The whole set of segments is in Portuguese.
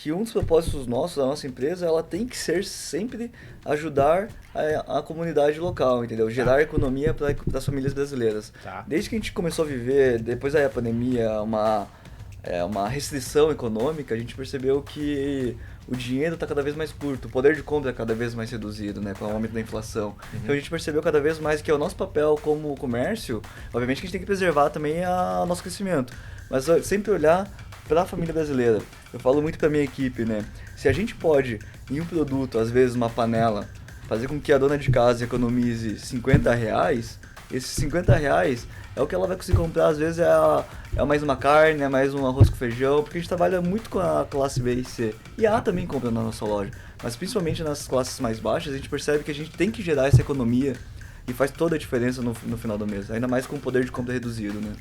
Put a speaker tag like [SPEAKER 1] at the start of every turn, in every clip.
[SPEAKER 1] que um dos propósitos nossos, da nossa empresa, ela tem que ser sempre ajudar a comunidade local, entendeu? Gerar economia para as famílias brasileiras.
[SPEAKER 2] Tá.
[SPEAKER 1] Desde que a gente começou a viver, depois da pandemia, uma restrição econômica, a gente percebeu que o dinheiro está cada vez mais curto, o poder de compra é cada vez mais reduzido, né, com o aumento da inflação. Então a gente percebeu cada vez mais que é o nosso papel como comércio, obviamente que a gente tem que preservar também o nosso crescimento, mas sempre olhar para a família brasileira. Eu falo muito para minha equipe, né, se a gente pode, em um produto, às vezes uma panela, fazer com que a dona de casa economize R$ 50, esses R$ 50 é o que ela vai conseguir comprar, às vezes é mais uma carne, é mais um arroz com feijão, porque a gente trabalha muito com a classe B e C. E A também compra na nossa loja, mas principalmente nas classes mais baixas, a gente percebe que a gente tem que gerar essa economia e faz toda a diferença no final do mês, ainda mais com o poder de compra reduzido, né?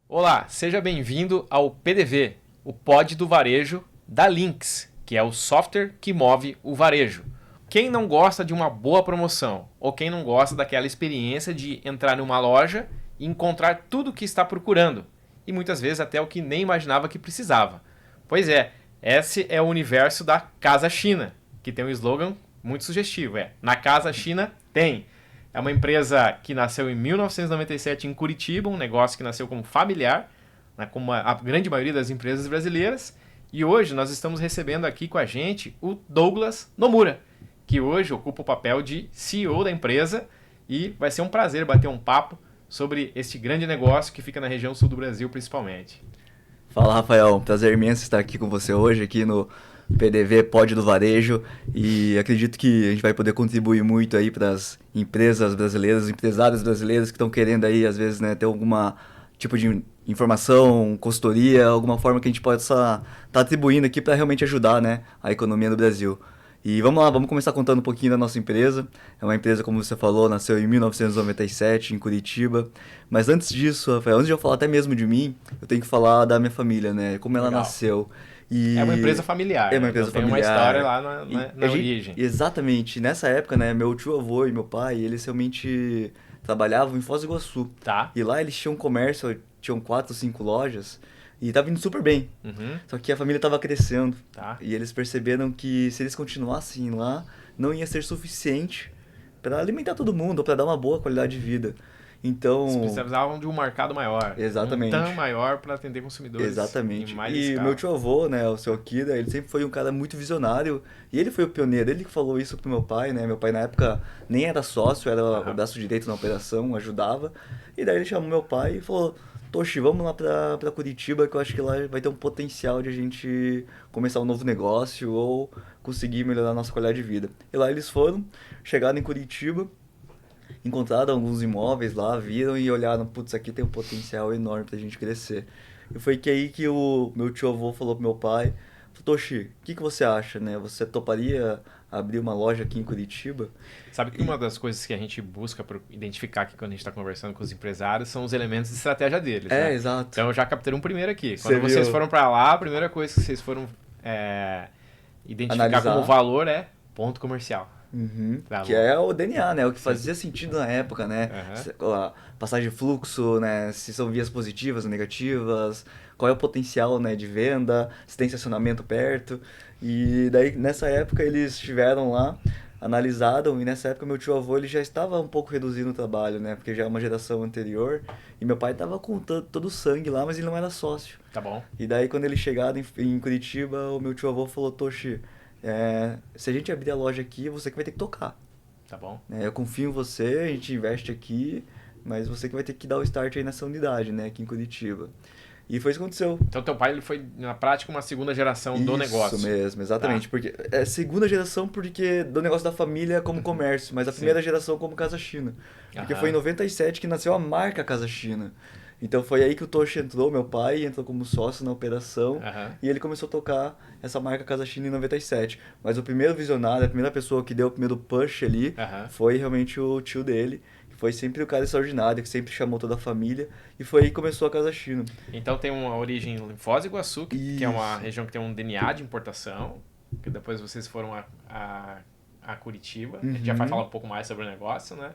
[SPEAKER 2] Olá, seja bem-vindo ao PDV, o pod do varejo da Lynx, que é o software que move o varejo. Quem não gosta de uma boa promoção ou quem não gosta daquela experiência de entrar numa loja e encontrar tudo o que está procurando e muitas vezes até o que nem imaginava que precisava? Pois é, esse é o universo da Casa China, que tem um slogan muito sugestivo, Na Casa China tem. É uma empresa que nasceu em 1997 em Curitiba, um negócio que nasceu como familiar, né, como a grande maioria das empresas brasileiras. E hoje nós estamos recebendo aqui com a gente o Douglas Nomura, que hoje ocupa o papel de CEO da empresa, e vai ser um prazer bater um papo sobre este grande negócio que fica na região sul do Brasil principalmente.
[SPEAKER 1] Fala, Rafael, prazer imenso estar aqui com você hoje, aqui no PDV Pod do Varejo, e acredito que a gente vai poder contribuir muito aí para as empresas brasileiras, empresários brasileiros que estão querendo aí, às vezes, né, ter alguma tipo de informação, consultoria, alguma forma que a gente possa estar atribuindo aqui para realmente ajudar, né, a economia do Brasil. E vamos lá, vamos começar contando um pouquinho da nossa empresa. É uma empresa, como você falou, nasceu em 1997, em Curitiba. Mas antes disso, Rafael, antes de eu falar até mesmo de mim, eu tenho que falar da minha família, né? Como ela
[SPEAKER 2] Legal.
[SPEAKER 1] nasceu.
[SPEAKER 2] É uma
[SPEAKER 1] E
[SPEAKER 2] empresa familiar,
[SPEAKER 1] é uma
[SPEAKER 2] né? Então
[SPEAKER 1] empresa
[SPEAKER 2] tem uma história
[SPEAKER 1] familiar.
[SPEAKER 2] lá
[SPEAKER 1] E
[SPEAKER 2] na origem.
[SPEAKER 1] exatamente, nessa época, né, meu tio-avô e meu pai, eles realmente trabalhavam em Foz do Iguaçu.
[SPEAKER 2] Tá?
[SPEAKER 1] E lá eles tinham um comércio, tinham 4, 5 lojas, e tava indo super bem.
[SPEAKER 2] Uhum.
[SPEAKER 1] Só que a família tava crescendo.
[SPEAKER 2] Tá.
[SPEAKER 1] E eles perceberam que se eles continuassem lá, não ia ser suficiente para alimentar todo mundo, para dar uma boa qualidade de vida.
[SPEAKER 2] Eles
[SPEAKER 1] Então,
[SPEAKER 2] precisavam de um mercado maior, um TAM
[SPEAKER 1] exatamente.
[SPEAKER 2] maior para atender consumidores em
[SPEAKER 1] Exatamente.
[SPEAKER 2] mais
[SPEAKER 1] E o meu
[SPEAKER 2] escala.
[SPEAKER 1] tio-avô, né, o seu Akira, ele sempre foi um cara muito visionário. E ele foi o pioneiro. Ele que falou isso pro meu pai, né? Meu pai, na época, nem era sócio, era o
[SPEAKER 2] Aham.
[SPEAKER 1] braço direito na operação, ajudava. E daí ele chamou meu pai e falou: Toshi, vamos lá pra Curitiba, que eu acho que lá vai ter um potencial de a gente começar um novo negócio ou conseguir melhorar a nossa qualidade de vida. E lá eles foram, chegaram em Curitiba, encontraram alguns imóveis lá, viram e olharam, putz, aqui tem um potencial enorme pra gente crescer. E foi que aí que o meu tio-avô falou pro meu pai, Toshi, o que você acha, né? Você toparia abrir uma loja aqui em Curitiba?
[SPEAKER 2] Sabe que
[SPEAKER 1] E,
[SPEAKER 2] uma das coisas que a gente busca por identificar aqui quando a gente está conversando com os empresários são os elementos de estratégia deles, né?
[SPEAKER 1] exato.
[SPEAKER 2] Então eu já captei um primeiro aqui.
[SPEAKER 1] Você
[SPEAKER 2] Quando vocês
[SPEAKER 1] viu
[SPEAKER 2] foram para lá, a primeira coisa que vocês foram é, identificar como
[SPEAKER 1] analisar.
[SPEAKER 2] valor é ponto comercial.
[SPEAKER 1] Uhum.
[SPEAKER 2] Tá
[SPEAKER 1] Que
[SPEAKER 2] bom.
[SPEAKER 1] é o DNA, né? O que
[SPEAKER 2] Sim.
[SPEAKER 1] fazia sentido na época, né?
[SPEAKER 2] Aham.
[SPEAKER 1] A passagem de fluxo, né? Se são vias positivas ou negativas, qual é o potencial, né, de venda, se tem estacionamento perto. E daí, nessa época, eles estiveram lá, analisaram, e nessa época meu tio-avô ele já estava um pouco reduzindo o trabalho, né? Porque já é uma geração anterior, e meu pai estava com todo o sangue lá, mas ele não era sócio.
[SPEAKER 2] Tá bom.
[SPEAKER 1] E daí, quando eles chegaram em Curitiba, o meu tio-avô falou, Toshi, se a gente abrir a loja aqui, você que vai ter que tocar.
[SPEAKER 2] Tá bom.
[SPEAKER 1] Né? Eu confio em você, a gente investe aqui, mas você que vai ter que dar o start aí nessa unidade, né, aqui em Curitiba. E foi isso que aconteceu.
[SPEAKER 2] Então teu pai ele foi, na prática, uma segunda geração do
[SPEAKER 1] Isso
[SPEAKER 2] negócio.
[SPEAKER 1] mesmo,
[SPEAKER 2] Tá.
[SPEAKER 1] exatamente. Porque é segunda geração porque do negócio da família como comércio, mas a
[SPEAKER 2] Sim.
[SPEAKER 1] primeira geração como Casa China. Porque foi em
[SPEAKER 2] Aham.
[SPEAKER 1] 97 que nasceu a marca Casa China. Então foi aí que o Toshi entrou, meu pai entrou como sócio na operação
[SPEAKER 2] Aham.
[SPEAKER 1] e ele começou a tocar essa marca Casa China em 97. Mas o primeiro visionário, a primeira pessoa que deu o primeiro push ali
[SPEAKER 2] Aham.
[SPEAKER 1] foi realmente o tio dele, que foi sempre o cara extraordinário, que sempre chamou toda a família e foi aí que começou a Casa China.
[SPEAKER 2] Então tem uma origem em Foz do Iguaçu, que é uma
[SPEAKER 1] Isso.
[SPEAKER 2] região que tem um DNA de importação, que depois vocês foram a Curitiba. A gente já vai falar
[SPEAKER 1] Uhum.
[SPEAKER 2] um pouco mais sobre o negócio, né?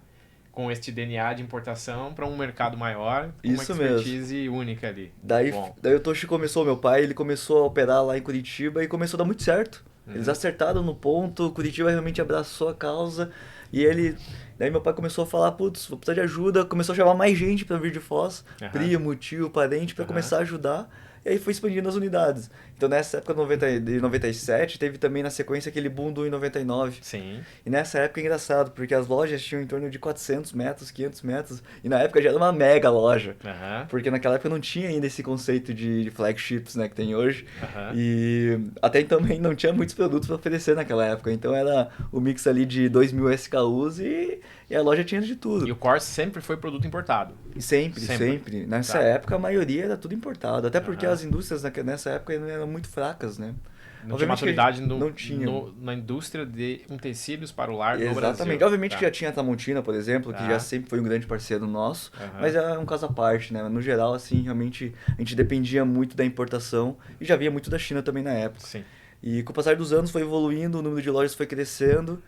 [SPEAKER 2] com este DNA de importação para um mercado maior, com uma
[SPEAKER 1] Isso
[SPEAKER 2] expertise única ali.
[SPEAKER 1] Daí,
[SPEAKER 2] Bom.
[SPEAKER 1] daí o Toshi começou, meu pai, ele começou a operar lá em Curitiba e começou a dar muito certo. Eles
[SPEAKER 2] Uhum.
[SPEAKER 1] acertaram no ponto, Curitiba realmente abraçou a causa e ele... Daí meu pai começou a falar, putz, vou precisar de ajuda, começou a chamar mais gente pra vir de Foz,
[SPEAKER 2] Aham.
[SPEAKER 1] primo, tio, parente, pra
[SPEAKER 2] Aham.
[SPEAKER 1] começar a ajudar. E aí foi expandindo as unidades. Então nessa época de 97, teve também na sequência aquele boom do em 99.
[SPEAKER 2] Sim.
[SPEAKER 1] E nessa época é engraçado, porque as lojas tinham em torno de 400 metros, 500 metros, e na época já era uma mega loja.
[SPEAKER 2] Aham.
[SPEAKER 1] Porque naquela época não tinha ainda esse conceito de flagships, né, que tem hoje.
[SPEAKER 2] Aham.
[SPEAKER 1] E até então também não tinha muitos produtos para oferecer naquela época. Então era o mix ali de 2.000 SKUs e a loja tinha de tudo.
[SPEAKER 2] E o Corsa sempre foi produto importado.
[SPEAKER 1] E sempre,
[SPEAKER 2] Sempre.
[SPEAKER 1] sempre. Nessa
[SPEAKER 2] Tá.
[SPEAKER 1] época a maioria era tudo importado. Até porque
[SPEAKER 2] Aham.
[SPEAKER 1] as indústrias nessa época eram muito fracas, né?
[SPEAKER 2] Não tinha
[SPEAKER 1] Obviamente que
[SPEAKER 2] maturidade
[SPEAKER 1] não tinha.
[SPEAKER 2] na indústria de utensílios para o lar no Brasil.
[SPEAKER 1] Exatamente. Obviamente
[SPEAKER 2] Tá.
[SPEAKER 1] que já tinha a Tramontina, por exemplo, que
[SPEAKER 2] Tá.
[SPEAKER 1] já sempre foi um grande parceiro nosso,
[SPEAKER 2] Aham.
[SPEAKER 1] mas é um caso à parte, né? No geral, assim, realmente a gente dependia muito da importação e já via muito da China também na época.
[SPEAKER 2] Sim.
[SPEAKER 1] E com o passar dos anos foi evoluindo, o número de lojas foi crescendo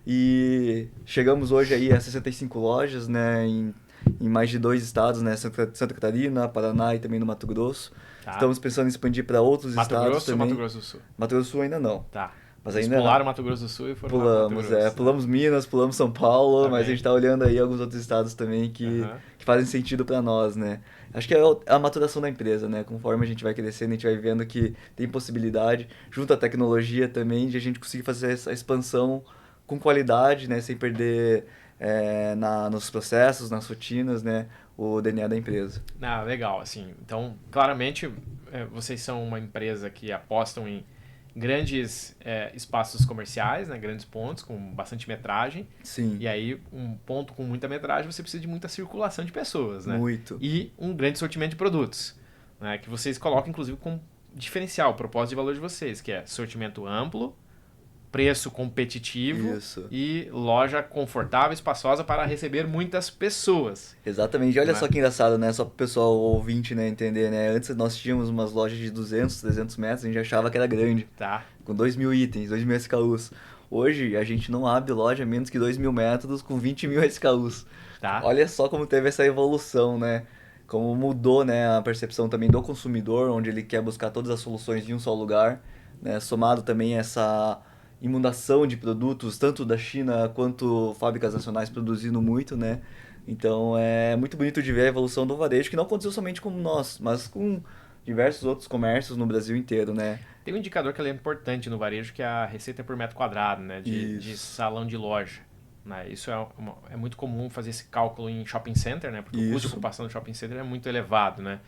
[SPEAKER 1] e chegamos hoje aí a 65 lojas, né, em mais de 2 estados, né, Santa Catarina, Paraná e também no Mato Grosso.
[SPEAKER 2] Tá.
[SPEAKER 1] Estamos pensando em expandir para outros
[SPEAKER 2] Mato
[SPEAKER 1] estados
[SPEAKER 2] Grosso ou
[SPEAKER 1] também.
[SPEAKER 2] Mato Grosso do Sul?
[SPEAKER 1] Mato Grosso do Sul ainda não.
[SPEAKER 2] Tá.
[SPEAKER 1] Mas
[SPEAKER 2] Eles
[SPEAKER 1] ainda
[SPEAKER 2] pularam Mato Grosso do Sul e foram lá pro Mato
[SPEAKER 1] pulamos,
[SPEAKER 2] Grosso.
[SPEAKER 1] pulamos Minas, pulamos São Paulo,
[SPEAKER 2] Tá
[SPEAKER 1] mas
[SPEAKER 2] bem.
[SPEAKER 1] a gente tá olhando aí alguns outros estados também
[SPEAKER 2] Aham.
[SPEAKER 1] que fazem sentido para nós, né? Acho que é a maturação da empresa, né? Conforme a gente vai crescendo, a gente vai vendo que tem possibilidade, junto à tecnologia também, de a gente conseguir fazer essa expansão com qualidade, né? Sem perder nos processos, nas rotinas, né? O DNA da empresa.
[SPEAKER 2] Ah, legal, assim. Então, claramente, vocês são uma empresa que apostam em grandes espaços comerciais, né, grandes pontos com bastante metragem.
[SPEAKER 1] Sim,
[SPEAKER 2] E aí, um ponto com muita metragem, você precisa de muita circulação de pessoas, né?
[SPEAKER 1] muito.
[SPEAKER 2] E um grande sortimento de produtos, né, que vocês colocam, inclusive, como diferencial, o propósito de valor de vocês, que é sortimento amplo, preço competitivo
[SPEAKER 1] Isso.
[SPEAKER 2] e loja confortável, espaçosa para receber muitas pessoas.
[SPEAKER 1] Exatamente. Olha
[SPEAKER 2] Né?
[SPEAKER 1] só que engraçado, né? Só para o pessoal ouvinte, né, entender, né? Antes nós tínhamos umas lojas de 200, 300 metros, a gente achava que era grande,
[SPEAKER 2] Tá?
[SPEAKER 1] com 2.000 itens, 2.000 SKUs. Hoje a gente não abre loja menos que 2.000 metros com 20.000 SKUs.
[SPEAKER 2] Tá?
[SPEAKER 1] Olha só como teve essa evolução, né? Como mudou, né, a percepção também do consumidor, onde ele quer buscar todas as soluções em um só lugar, né? Somado também essa inundação de produtos, tanto da China quanto fábricas nacionais produzindo muito, né? Então é muito bonito de ver a evolução do varejo, que não aconteceu somente com nós, mas com diversos outros comércios no Brasil inteiro, né?
[SPEAKER 2] Tem um indicador que é importante no varejo, que é a receita por metro quadrado, né? De
[SPEAKER 1] Isso.
[SPEAKER 2] salão de loja. Né? Isso é muito comum fazer esse cálculo em shopping center, né? Porque o custo de
[SPEAKER 1] Isso.
[SPEAKER 2] ocupação do shopping center é muito elevado, né?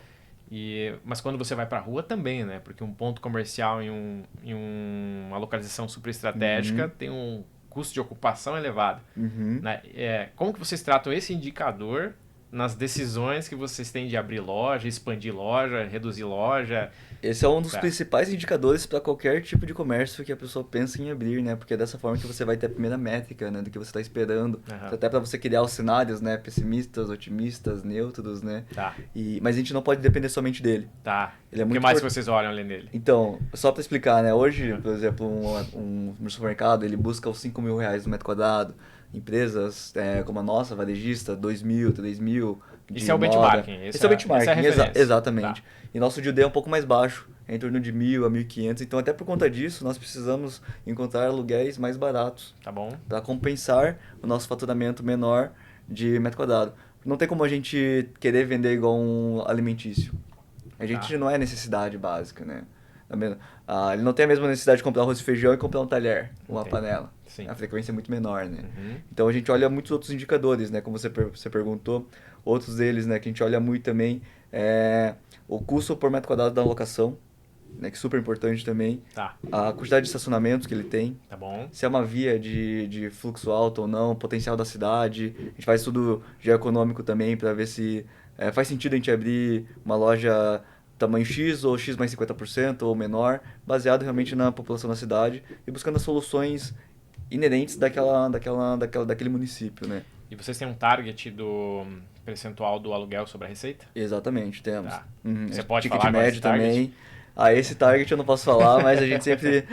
[SPEAKER 2] Mas quando você vai para a rua também, né? Porque um ponto comercial uma localização super estratégica tem um custo de ocupação elevado.
[SPEAKER 1] Uhum.
[SPEAKER 2] Né? Como que vocês tratam esse indicador nas decisões que vocês têm de abrir loja, expandir loja, reduzir loja?
[SPEAKER 1] Esse é um dos
[SPEAKER 2] Tá.
[SPEAKER 1] principais indicadores para qualquer tipo de comércio que a pessoa pensa em abrir, né? Porque é dessa forma que você vai ter a primeira métrica, né? Do que você está esperando.
[SPEAKER 2] Aham.
[SPEAKER 1] Até para você criar os cenários, né? Pessimistas, otimistas, neutros, né?
[SPEAKER 2] Tá,
[SPEAKER 1] Mas a gente não pode depender somente dele.
[SPEAKER 2] tá.
[SPEAKER 1] Ele é
[SPEAKER 2] O que
[SPEAKER 1] muito
[SPEAKER 2] mais
[SPEAKER 1] import-
[SPEAKER 2] vocês olham além dele?
[SPEAKER 1] Então, só para explicar, né? Hoje, por exemplo, um supermercado, ele busca os 5 mil reais no metro quadrado. Empresas como a nossa, varejista, 2.000, 3.000.
[SPEAKER 2] Esse é o
[SPEAKER 1] moda.
[SPEAKER 2] benchmarking.
[SPEAKER 1] Esse é o benchmarking,
[SPEAKER 2] essa é a referência.
[SPEAKER 1] exatamente.
[SPEAKER 2] Tá.
[SPEAKER 1] E nosso DD é um pouco mais baixo, é em torno de 1.000 a 1.500. Então, até por conta disso, nós precisamos encontrar aluguéis mais baratos
[SPEAKER 2] Tá bom?
[SPEAKER 1] para compensar o nosso faturamento menor de metro quadrado. Não tem como a gente querer vender igual um alimentício. A gente
[SPEAKER 2] Tá.
[SPEAKER 1] não é necessidade básica, né? Ele não tem a mesma necessidade de comprar arroz e feijão e comprar um talher, uma
[SPEAKER 2] Entendi.
[SPEAKER 1] panela.
[SPEAKER 2] Sim.
[SPEAKER 1] A frequência é muito menor, né?
[SPEAKER 2] Uhum.
[SPEAKER 1] Então a gente olha muitos outros indicadores, né? Como você perguntou, outros deles, né? Que a gente olha muito também é o custo por metro quadrado da locação, né? Que é super importante também.
[SPEAKER 2] Tá,
[SPEAKER 1] A quantidade de estacionamentos que ele tem,
[SPEAKER 2] tá bom.
[SPEAKER 1] se é uma via de fluxo alto ou não, potencial da cidade. A gente faz estudo geoeconômico também para ver se faz sentido a gente abrir uma loja tamanho X ou X mais 50% ou menor, baseado realmente na população da cidade e buscando as soluções inerentes daquele município, né?
[SPEAKER 2] E vocês têm um target do percentual do aluguel sobre a receita?
[SPEAKER 1] Exatamente, temos.
[SPEAKER 2] Tá.
[SPEAKER 1] Uhum.
[SPEAKER 2] Você pode
[SPEAKER 1] Ticket
[SPEAKER 2] falar agora
[SPEAKER 1] médio
[SPEAKER 2] esse target?
[SPEAKER 1] também. Esse target eu não posso falar, mas a gente sempre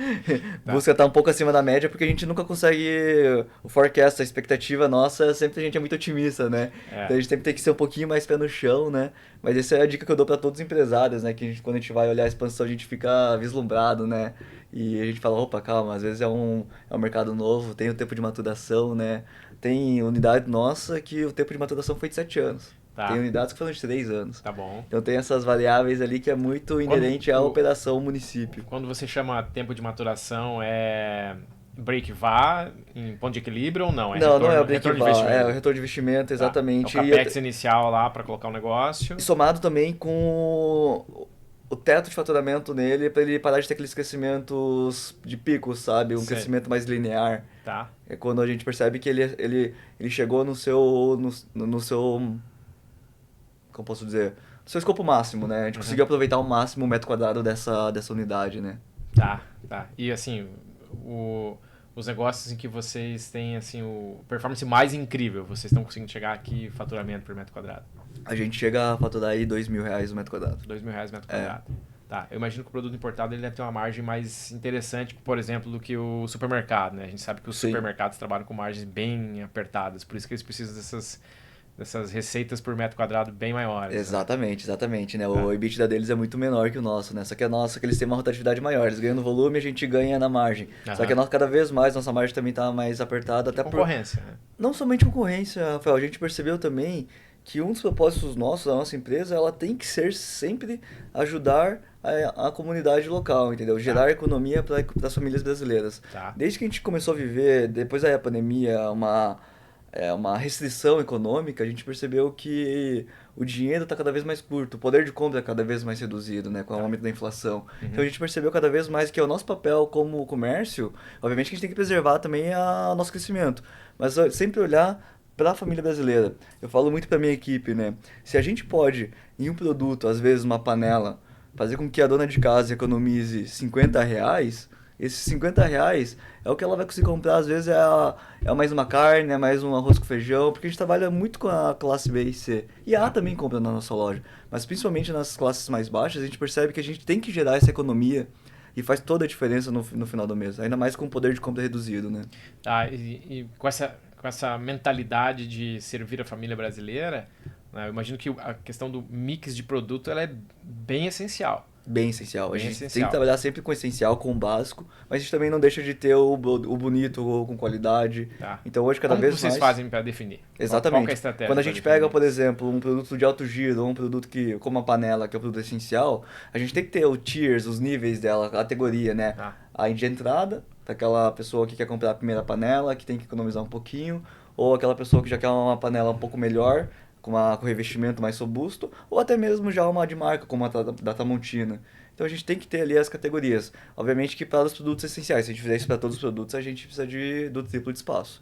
[SPEAKER 1] busca estar um pouco acima da média, porque a gente nunca consegue o forecast, a expectativa nossa, sempre a gente é muito otimista, né?
[SPEAKER 2] É.
[SPEAKER 1] Então a gente sempre tem que ser um pouquinho mais pé no chão, né? Mas essa é a dica que eu dou para todos os empresários, né? Que quando a gente vai olhar a expansão, a gente fica vislumbrado, né? E a gente fala, opa, calma, às vezes é um mercado novo, tem o tempo de maturação, né? Tem unidade nossa que o tempo de maturação foi de 7 anos.
[SPEAKER 2] Tá.
[SPEAKER 1] Tem unidades que foram de 3 anos.
[SPEAKER 2] Tá bom.
[SPEAKER 1] Então tem essas variáveis ali que é muito inerente à operação município.
[SPEAKER 2] Quando você chama tempo de maturação, é break-var em ponto de equilíbrio ou não?
[SPEAKER 1] Não é o
[SPEAKER 2] retorno de
[SPEAKER 1] break-even,
[SPEAKER 2] investimento.
[SPEAKER 1] é o retorno de investimento, exatamente.
[SPEAKER 2] É o capex inicial lá para colocar o negócio.
[SPEAKER 1] E somado também com o teto de faturamento nele, para ele parar de ter aqueles crescimentos de picos, sabe? Um
[SPEAKER 2] Sei.
[SPEAKER 1] crescimento mais linear.
[SPEAKER 2] Tá.
[SPEAKER 1] É quando a gente percebe que ele chegou no seu, como posso dizer, no seu escopo máximo, né? A gente conseguiu aproveitar ao máximo o metro quadrado dessa unidade, né?
[SPEAKER 2] Tá. E assim, os negócios em que vocês têm assim o performance mais incrível, vocês estão conseguindo chegar aqui faturamento por metro quadrado?
[SPEAKER 1] A gente chega a faturar aí R$ 2.000 o metro quadrado.
[SPEAKER 2] R$ 2.000 metro quadrado. Tá, eu imagino que o produto importado ele deve ter uma margem mais interessante, por exemplo, do que o supermercado, né? A gente sabe que os
[SPEAKER 1] Sim.
[SPEAKER 2] supermercados trabalham com margens bem apertadas, por isso que eles precisam dessas receitas por metro quadrado bem maiores.
[SPEAKER 1] Exatamente, né? O EBITDA deles é muito menor que o nosso, né? Só que que eles têm uma rotatividade maior. Eles ganham no volume, a gente ganha na margem. Só que cada vez mais nossa margem também tá mais apertada. Até
[SPEAKER 2] concorrência, né?
[SPEAKER 1] Não somente concorrência, Rafael. A gente percebeu também que um dos propósitos nossos, da nossa empresa, ela tem que ser sempre ajudar a comunidade local, entendeu? Gerar economia para as famílias brasileiras.
[SPEAKER 2] Tá.
[SPEAKER 1] Desde que a gente começou a viver, depois da pandemia, uma restrição econômica, a gente percebeu que o dinheiro está cada vez mais curto, o poder de compra é cada vez mais reduzido, né, com o aumento da inflação. Então a gente percebeu cada vez mais que é o nosso papel como comércio, obviamente que a gente tem que preservar também o nosso crescimento, mas sempre olhar para a família brasileira. Eu falo muito para minha equipe, né, se a gente pode, em um produto, às vezes uma panela, fazer com que a dona de casa economize R$ 50, esses R$ 50 é o que ela vai conseguir comprar, às vezes é mais uma carne, é mais um arroz com feijão, porque a gente trabalha muito com a classe B e C. E a também compra na nossa loja, mas principalmente nas classes mais baixas, a gente percebe que a gente tem que gerar essa economia e faz toda a diferença no final do mês, ainda mais com o poder de compra reduzido, né?
[SPEAKER 2] E com essa mentalidade de servir a família brasileira, né, eu imagino que a questão do mix de produto ela é bem essencial.
[SPEAKER 1] Bem essencial. A gente tem que trabalhar sempre com o essencial, com o básico, mas a gente também não deixa de ter o bonito ou com qualidade.
[SPEAKER 2] Tá.
[SPEAKER 1] Então hoje cada vez mais...
[SPEAKER 2] Como vocês fazem para definir?
[SPEAKER 1] Exatamente.
[SPEAKER 2] Qual que é a estratégia?
[SPEAKER 1] Quando a gente pega, por exemplo, um produto de alto giro ou um produto como a panela, que é um produto essencial, a gente tem que ter o tiers, os níveis dela, a categoria, né? A de entrada, daquela pessoa que quer comprar a primeira panela, que tem que economizar um pouquinho, ou aquela pessoa que já quer uma panela um pouco melhor, com revestimento mais robusto, ou até mesmo já uma de marca, como a da Tramontina. Então a gente tem que ter ali as categorias. Obviamente que para os produtos essenciais, se a gente fizer isso para todos os produtos, a gente precisa do triplo de espaço.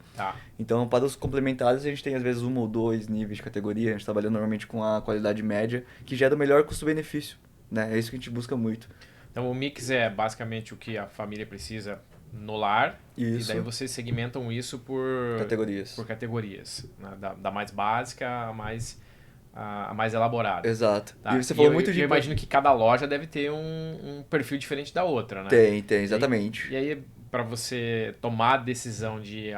[SPEAKER 1] Então para os complementares a gente tem às vezes 1 ou 2 níveis de categoria, a gente trabalha normalmente com a qualidade média, que gera o melhor custo-benefício, né? É isso que a gente busca muito.
[SPEAKER 2] Então o mix é basicamente o que a família precisa no lar,
[SPEAKER 1] isso.
[SPEAKER 2] E daí vocês segmentam isso por categorias, né? Da mais básica a mais elaborada.
[SPEAKER 1] Exato.
[SPEAKER 2] Tá.
[SPEAKER 1] E você falou muito de...
[SPEAKER 2] Eu imagino que cada loja deve ter um perfil diferente da outra, né?
[SPEAKER 1] Tem, exatamente.
[SPEAKER 2] E aí para você tomar a decisão de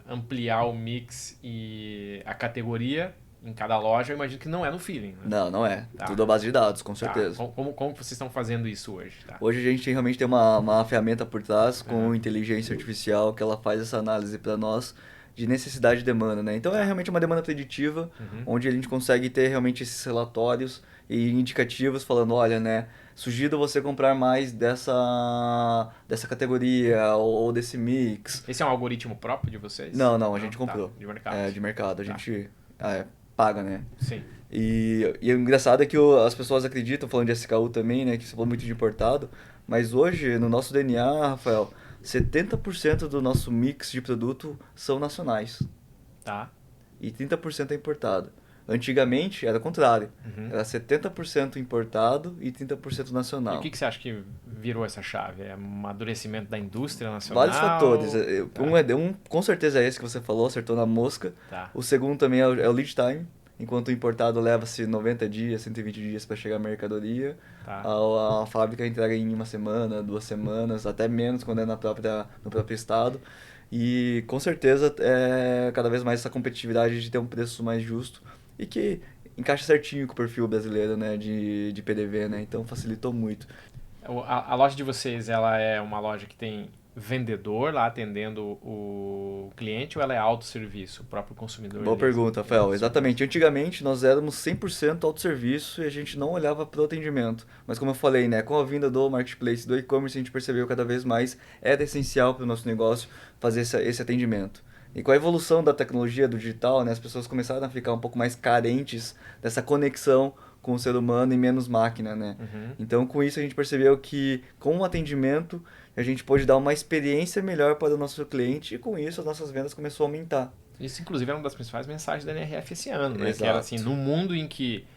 [SPEAKER 2] ampliar o mix e a categoria em cada loja, eu imagino que não é no feeling, né?
[SPEAKER 1] Não é. Tudo à base de dados, com certeza.
[SPEAKER 2] Como vocês estão fazendo isso hoje?
[SPEAKER 1] Hoje a gente realmente tem uma ferramenta por trás com inteligência artificial que ela faz essa análise para nós de necessidade e demanda, né? Então é realmente uma demanda preditiva, onde a gente consegue ter realmente esses relatórios e indicativos falando, olha, né, sugiro você comprar mais dessa categoria ou desse mix.
[SPEAKER 2] Esse é um algoritmo próprio de vocês?
[SPEAKER 1] Não, a gente comprou.
[SPEAKER 2] De mercado.
[SPEAKER 1] De mercado. A gente paga, né?
[SPEAKER 2] Sim.
[SPEAKER 1] E o engraçado é que as pessoas acreditam, falando de SKU também, né, que você falou muito de importado, mas hoje, no nosso DNA, Rafael, 70% do nosso mix de produto são nacionais.
[SPEAKER 2] Tá.
[SPEAKER 1] E 30% é importado. Antigamente era o contrário. Era 70% importado e 30% nacional.
[SPEAKER 2] E o que você acha que virou essa chave? É amadurecimento da indústria nacional?
[SPEAKER 1] Vários fatores. Com certeza é esse que você falou, acertou na mosca.
[SPEAKER 2] Tá.
[SPEAKER 1] O segundo também é o lead time. enquanto o importado leva-se 90 dias, 120 dias para chegar a mercadoria.
[SPEAKER 2] Tá.
[SPEAKER 1] A fábrica entrega em uma semana, 2 semanas, até menos quando é no próprio estado. E com certeza é cada vez mais essa competitividade de ter um preço mais justo e que encaixa certinho com o perfil brasileiro, né, de PDV, né? Então facilitou muito.
[SPEAKER 2] A loja de vocês, ela é uma loja que tem vendedor lá atendendo o cliente ou ela é autosserviço, o próprio consumidor?
[SPEAKER 1] Boa
[SPEAKER 2] ali,
[SPEAKER 1] pergunta, Rafael.
[SPEAKER 2] autosserviço?
[SPEAKER 1] Exatamente. Antigamente nós éramos 100% autosserviço e a gente não olhava para o atendimento. Mas como eu falei, né, com a vinda do marketplace, do e-commerce, a gente percebeu cada vez mais era essencial para o nosso negócio fazer esse atendimento. E com a evolução da tecnologia, do digital, né, as pessoas começaram a ficar um pouco mais carentes dessa conexão com o ser humano e menos máquina, né?
[SPEAKER 2] Uhum.
[SPEAKER 1] Então, com isso a gente percebeu que com o atendimento a gente pôde dar uma experiência melhor para o nosso cliente e com isso as nossas vendas começaram a aumentar.
[SPEAKER 2] Isso, inclusive, é uma das principais mensagens da NRF esse ano, né? Que era
[SPEAKER 1] Exato.
[SPEAKER 2] assim, num mundo em que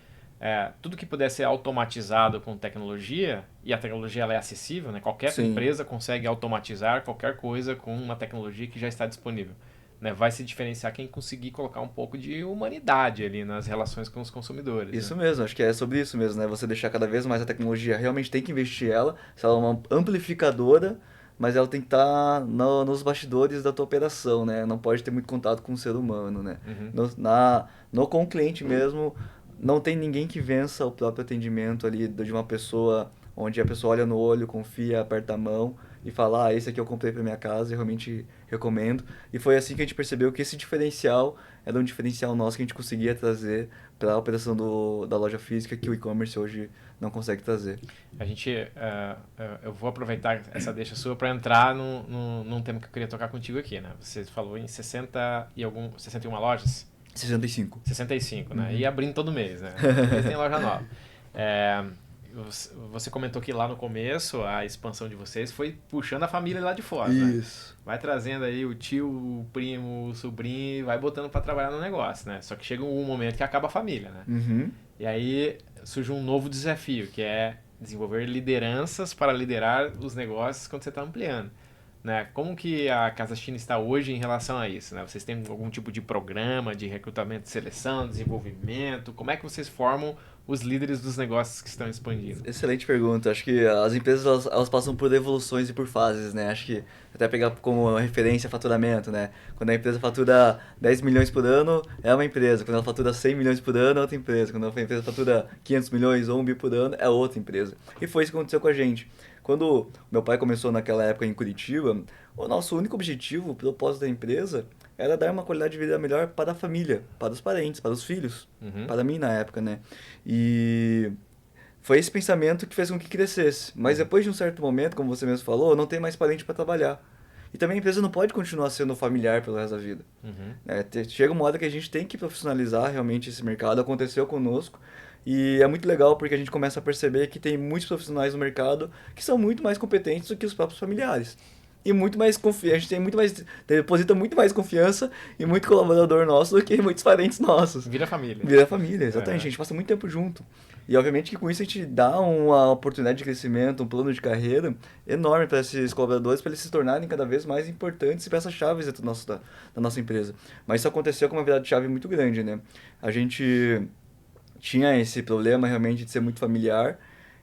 [SPEAKER 2] tudo que puder ser automatizado com tecnologia, e a tecnologia ela é acessível, né? Qualquer
[SPEAKER 1] Sim.
[SPEAKER 2] empresa consegue automatizar qualquer coisa com uma tecnologia que já está disponível. Né? Vai se diferenciar quem conseguir colocar um pouco de humanidade ali nas relações com os consumidores.
[SPEAKER 1] Isso
[SPEAKER 2] né?
[SPEAKER 1] mesmo, acho que é sobre isso mesmo, né? Você deixar cada vez mais a tecnologia, realmente tem que investir ela, se ela é uma amplificadora, mas ela tem que estar nos bastidores da tua operação, né? Não pode ter muito contato com o ser humano, né?
[SPEAKER 2] Uhum.
[SPEAKER 1] Com o cliente mesmo, não tem ninguém que vença o próprio atendimento ali de uma pessoa, onde a pessoa olha no olho, confia, aperta a mão e fala, ah, esse aqui eu comprei para minha casa e realmente recomendo. E foi assim que a gente percebeu que esse diferencial era um diferencial nosso que a gente conseguia trazer para a operação da loja física que o e-commerce hoje não consegue trazer.
[SPEAKER 2] A gente, eu vou aproveitar essa deixa sua para entrar num tema que eu queria tocar contigo aqui, né? Você falou em 61 lojas?
[SPEAKER 1] 65.
[SPEAKER 2] 65, né? E abrindo todo mês, né? Todo mês tem loja nova. É, você comentou que lá no começo a expansão de vocês foi puxando a família lá de fora, né?
[SPEAKER 1] Isso.
[SPEAKER 2] Vai trazendo aí o tio, o primo, o sobrinho, vai botando para trabalhar no negócio, né? Só que chega um momento que acaba a família, né?
[SPEAKER 1] Uhum.
[SPEAKER 2] E aí surge um novo desafio, que é desenvolver lideranças para liderar os negócios quando você está ampliando. Né? Como que a Casa China está hoje em relação a isso? Né? Vocês têm algum tipo de programa de recrutamento, de seleção, desenvolvimento? Como é que vocês formam os líderes dos negócios que estão expandindo?
[SPEAKER 1] Excelente pergunta. Acho que as empresas elas passam por evoluções e por fases, né? Acho que até pegar como referência faturamento, né? Quando a empresa fatura 10 milhões por ano, é uma empresa. Quando ela fatura 100 milhões por ano, é outra empresa. Quando a empresa fatura 500 milhões ou 1 bi por ano, é outra empresa. E foi isso que aconteceu com a gente. Quando meu pai começou naquela época em Curitiba, o nosso único objetivo, o propósito da empresa, era dar uma qualidade de vida melhor para a família, para os parentes, para os filhos, para mim na época, né? E foi esse pensamento que fez com que crescesse. Mas depois de um certo momento, como você mesmo falou, não tem mais parente para trabalhar. E também a empresa não pode continuar sendo familiar pelo resto da vida. Né? Chega uma hora que a gente tem que profissionalizar realmente esse mercado. Aconteceu conosco. E é muito legal porque a gente começa a perceber que tem muitos profissionais no mercado que são muito mais competentes do que os próprios familiares. E muito mais confiança, a gente tem muito mais, deposita muito mais confiança em muito colaborador nosso do que muitos parentes nossos.
[SPEAKER 2] Vira família.
[SPEAKER 1] Vira família, exatamente.
[SPEAKER 2] É.
[SPEAKER 1] A gente passa muito tempo junto. E obviamente que com isso a gente dá uma oportunidade de crescimento, um plano de carreira enorme para esses colaboradores, para eles se tornarem cada vez mais importantes e peças-chave dentro da nossa empresa. Mas isso aconteceu com uma virada de chave muito grande, né? A gente tinha esse problema realmente de ser muito familiar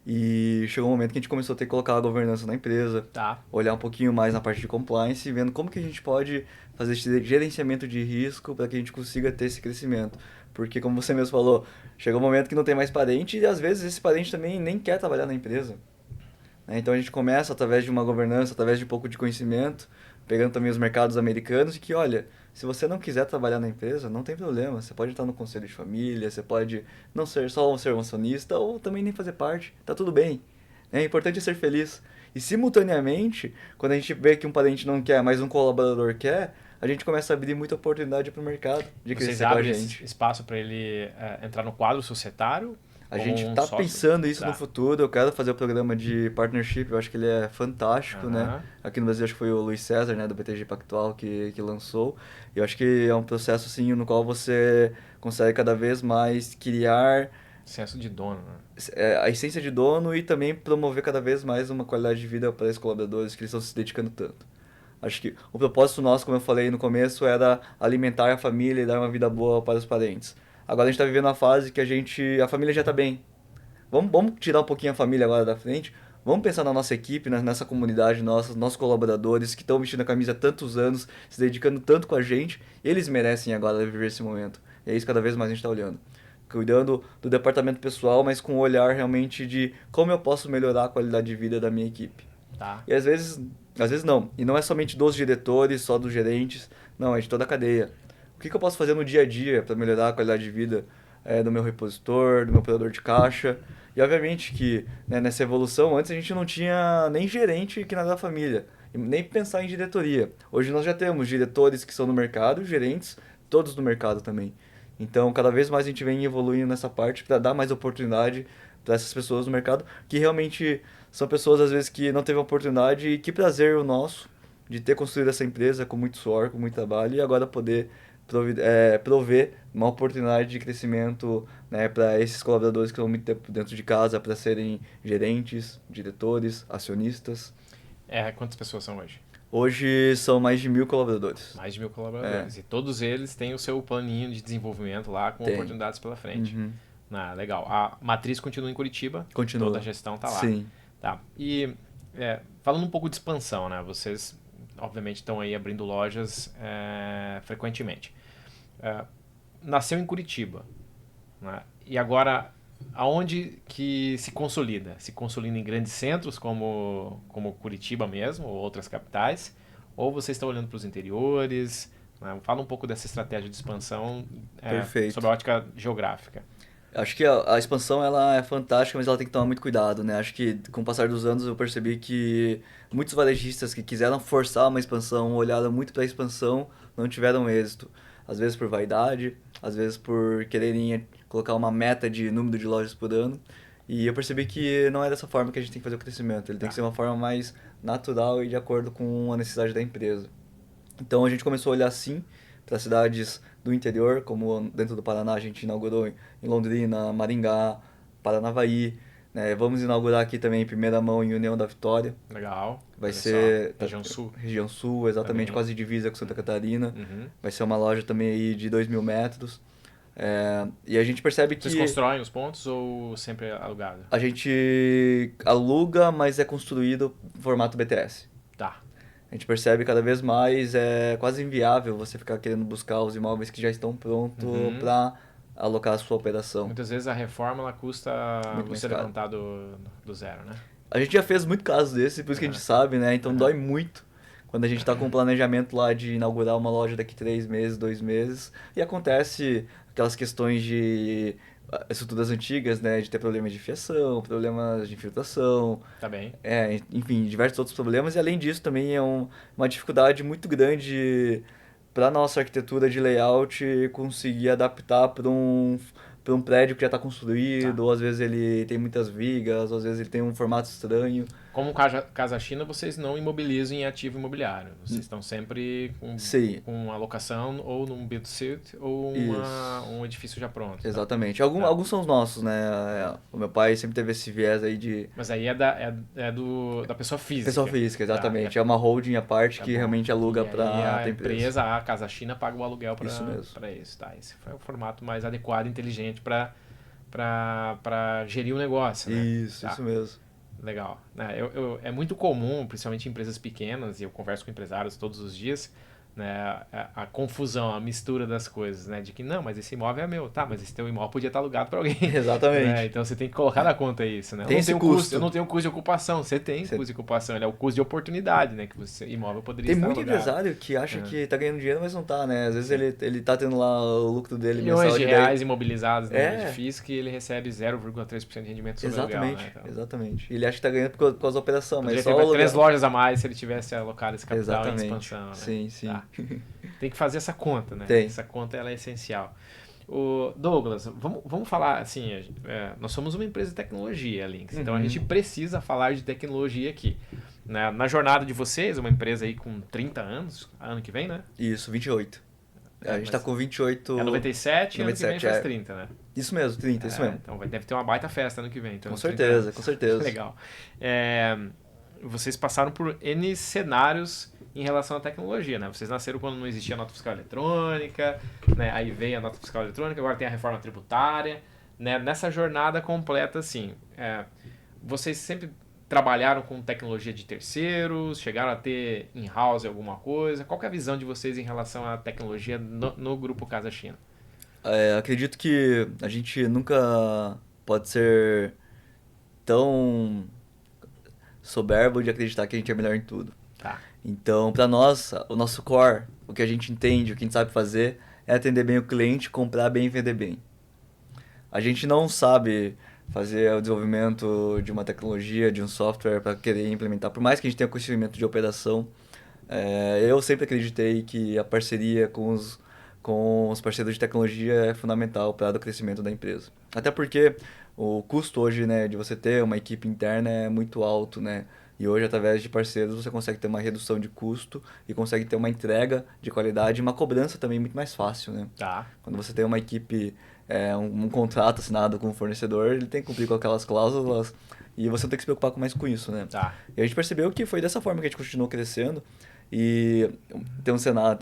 [SPEAKER 1] e chegou um momento que a gente começou a ter que colocar a governança na empresa,
[SPEAKER 2] Tá.
[SPEAKER 1] olhar um pouquinho mais na parte de compliance, vendo como que a gente pode fazer esse gerenciamento de risco para que a gente consiga ter esse crescimento. Porque, como você mesmo falou, chegou um momento que não tem mais parente e às vezes esse parente também nem quer trabalhar na empresa. Né? Então a gente começa através de uma governança, através de um pouco de conhecimento, pegando também os mercados americanos e que, olha, se você não quiser trabalhar na empresa, não tem problema. Você pode estar no conselho de família, você pode não ser só ser um acionista ou também nem fazer parte. Tá tudo bem. É importante ser feliz. E simultaneamente, quando a gente vê que um parente não quer, mas um colaborador quer, a gente começa a abrir muita oportunidade para o mercado de
[SPEAKER 2] Vocês
[SPEAKER 1] crescer com a
[SPEAKER 2] abrem
[SPEAKER 1] gente.
[SPEAKER 2] espaço para ele entrar no quadro societário?
[SPEAKER 1] A
[SPEAKER 2] como
[SPEAKER 1] gente
[SPEAKER 2] um
[SPEAKER 1] tá
[SPEAKER 2] sócio?
[SPEAKER 1] pensando isso
[SPEAKER 2] Tá.
[SPEAKER 1] no futuro. Eu quero fazer o programa de partnership. Eu acho que ele é fantástico, né?
[SPEAKER 2] Aham.
[SPEAKER 1] Aqui no Brasil acho que foi o Luiz César, né, do BTG Pactual, que lançou. E eu acho que é um processo assim no qual você consegue cada vez mais criar
[SPEAKER 2] Senso de dono, né?
[SPEAKER 1] a essência de dono e também promover cada vez mais uma qualidade de vida para os colaboradores que eles estão se dedicando tanto. Acho que o propósito nosso, como eu falei no começo, era alimentar a família e dar uma vida boa para os parentes. Agora a gente está vivendo uma fase que a família já está bem. Vamos tirar um pouquinho a família agora da frente. Vamos pensar na nossa equipe, nessa comunidade nossa, nossos colaboradores que estão vestindo a camisa há tantos anos, se dedicando tanto com a gente. Eles merecem agora viver esse momento. E é isso que cada vez mais a gente está olhando. Cuidando do departamento pessoal, mas com um olhar realmente de como eu posso melhorar a qualidade de vida da minha equipe.
[SPEAKER 2] Tá.
[SPEAKER 1] E às vezes não. E não é somente dos diretores, só dos gerentes. Não, é de toda a cadeia. O que eu posso fazer no dia a dia para melhorar a qualidade de vida do meu repositor, do meu operador de caixa? E obviamente que nessa evolução, antes a gente não tinha nem gerente que nada da família, e nem pensar em diretoria. Hoje nós já temos diretores que são no mercado, gerentes, todos no mercado também. Então, cada vez mais a gente vem evoluindo nessa parte para dar mais oportunidade para essas pessoas no mercado, que realmente são pessoas, às vezes, que não teve oportunidade e que prazer o nosso de ter construído essa empresa com muito suor, com muito trabalho e agora poder prover uma oportunidade de crescimento, né, para esses colaboradores que estão muito tempo dentro de casa, para serem gerentes, diretores, acionistas.
[SPEAKER 2] Quantas pessoas são hoje?
[SPEAKER 1] Hoje são mais de 1.000 colaboradores.
[SPEAKER 2] Mais de 1.000 colaboradores. E todos eles têm o seu planinho de desenvolvimento lá com oportunidades pela frente.
[SPEAKER 1] Uhum.
[SPEAKER 2] Legal. A matriz continua em Curitiba.
[SPEAKER 1] Continua.
[SPEAKER 2] Toda a gestão está lá.
[SPEAKER 1] Sim.
[SPEAKER 2] Tá. E falando um pouco de expansão, né? Vocês, obviamente, estão aí abrindo lojas frequentemente. Nasceu em Curitiba. Né? E agora, aonde que se consolida? Se consolida em grandes centros como Curitiba mesmo, ou outras capitais? Ou vocês estão olhando para os interiores? Né? Fala um pouco dessa estratégia de expansão sob a ótica geográfica.
[SPEAKER 1] Acho que a expansão ela é fantástica, mas ela tem que tomar muito cuidado, né? Acho que com o passar dos anos eu percebi que muitos varejistas que quiseram forçar uma expansão, olharam muito para a expansão, não tiveram êxito. Às vezes por vaidade, às vezes por quererem colocar uma meta de número de lojas por ano. E eu percebi que não é dessa forma que a gente tem que fazer o crescimento. Ele tem que ser uma forma mais natural e de acordo com a necessidade da empresa. Então a gente começou a olhar sim para cidades do interior, como dentro do Paraná a gente inaugurou em Londrina, Maringá, Paranavaí. Né? Vamos inaugurar aqui também em primeira mão em União da Vitória.
[SPEAKER 2] Legal.
[SPEAKER 1] Vai ser
[SPEAKER 2] região sul.
[SPEAKER 1] Região sul, exatamente,
[SPEAKER 2] também.
[SPEAKER 1] Quase divisa com Santa Catarina.
[SPEAKER 2] Uhum.
[SPEAKER 1] Vai ser uma loja também aí de 2.000 metros. E a gente percebe que...
[SPEAKER 2] Vocês constroem os pontos ou sempre é alugado?
[SPEAKER 1] A gente aluga, mas é construído em formato BTS.
[SPEAKER 2] Tá.
[SPEAKER 1] A gente percebe cada vez mais, é quase inviável você ficar querendo buscar os imóveis que já estão prontos para alocar a sua operação.
[SPEAKER 2] Muitas vezes a reforma ela custa
[SPEAKER 1] Muito
[SPEAKER 2] você
[SPEAKER 1] mais caro.
[SPEAKER 2] levantar do zero, né?
[SPEAKER 1] A gente já fez muito caso desse, por isso que a gente sabe, né? Então dói muito quando a gente está com um planejamento lá de inaugurar uma loja daqui 3 meses, 2 meses, e acontece aquelas questões de estruturas antigas, né? De ter problemas de fiação, problemas de infiltração.
[SPEAKER 2] Tá bem.
[SPEAKER 1] Enfim, diversos outros problemas. E além disso também é uma dificuldade muito grande para nossa arquitetura de layout conseguir adaptar para um prédio que já está construído, ou às vezes ele tem muitas vigas, ou às vezes ele tem um formato estranho.
[SPEAKER 2] Como Casa China, vocês não imobilizam em ativo imobiliário. Vocês estão sempre com alocação ou num build-to-suit ou um edifício já pronto.
[SPEAKER 1] Exatamente. Tá? Alguns são os nossos, né? O meu pai sempre teve esse viés aí de...
[SPEAKER 2] Mas aí é da pessoa física.
[SPEAKER 1] Pessoa física, exatamente.
[SPEAKER 2] Tá.
[SPEAKER 1] É uma holding à parte que realmente aluga para
[SPEAKER 2] a empresa, a Casa China, paga o aluguel para isso. Tá? Esse foi o formato mais adequado e inteligente para gerir o negócio. Né?
[SPEAKER 1] Isso mesmo.
[SPEAKER 2] Legal. É muito comum, principalmente em empresas pequenas, e eu converso com empresários todos os dias, né, a confusão, a mistura das coisas, né, de que não, mas esse imóvel é meu, tá, mas esse teu imóvel podia estar alugado para alguém.
[SPEAKER 1] Exatamente.
[SPEAKER 2] Né? Então você tem que colocar na conta isso, né?
[SPEAKER 1] Tem esse custo.
[SPEAKER 2] Eu não tenho custo de ocupação, você tem custo de ocupação, ele é o custo de oportunidade, né, que você imóvel poderia estar alugado.
[SPEAKER 1] Tem muito empresário que acha que tá ganhando dinheiro, mas não tá, né? Às vezes ele tá tendo lá o lucro dele
[SPEAKER 2] milhões
[SPEAKER 1] mensal
[SPEAKER 2] de reais imobilizados no edifício que ele recebe 0,3% de rendimento sobre
[SPEAKER 1] exatamente,
[SPEAKER 2] o aluguel, né? Então,
[SPEAKER 1] exatamente. Ele acha que tá ganhando por causa da operação, mas só
[SPEAKER 2] teria 3 lojas a mais se ele tivesse alocado esse capital em expansão, né?
[SPEAKER 1] Sim.
[SPEAKER 2] Tá. Tem que fazer essa conta, né?
[SPEAKER 1] Tem.
[SPEAKER 2] Essa conta ela é essencial. O Douglas, vamos falar assim, nós somos uma empresa de tecnologia, Lynx, então a gente precisa falar de tecnologia aqui. Na jornada de vocês, uma empresa aí com 30 anos, ano que vem, né?
[SPEAKER 1] Isso, 28. A gente tá com 28...
[SPEAKER 2] É 97 e ano que vem faz 30, né?
[SPEAKER 1] Isso mesmo, 30, isso mesmo.
[SPEAKER 2] Então deve ter uma baita festa ano que vem. Então,
[SPEAKER 1] com certeza.
[SPEAKER 2] Legal. vocês passaram por N cenários em relação à tecnologia, né? Vocês nasceram quando não existia nota fiscal eletrônica, né? Aí veio a nota fiscal eletrônica, agora tem a reforma tributária, né? Nessa jornada completa, assim, vocês sempre trabalharam com tecnologia de terceiros, chegaram a ter in-house alguma coisa? Qual que é a visão de vocês em relação à tecnologia no Grupo Casa China?
[SPEAKER 1] Acredito que a gente nunca pode ser tão soberbo de acreditar que a gente é melhor em tudo.
[SPEAKER 2] Tá.
[SPEAKER 1] Então, para nós, o nosso core, o que a gente entende, o que a gente sabe fazer, é atender bem o cliente, comprar bem e vender bem. A gente não sabe fazer o desenvolvimento de uma tecnologia, de um software para querer implementar. Por mais que a gente tenha conhecimento de operação, eu sempre acreditei que a parceria com os parceiros de tecnologia é fundamental para o crescimento da empresa. Até porque o custo hoje, né, de você ter uma equipe interna é muito alto, né? E hoje, através de parceiros, você consegue ter uma redução de custo e consegue ter uma entrega de qualidade e uma cobrança também muito mais fácil, né?
[SPEAKER 2] Tá.
[SPEAKER 1] Quando você tem uma equipe, um contrato assinado com o fornecedor, ele tem que cumprir com aquelas cláusulas e você não tem que se preocupar mais com isso, né?
[SPEAKER 2] Tá.
[SPEAKER 1] E a gente percebeu que foi dessa forma que a gente continuou crescendo. E tem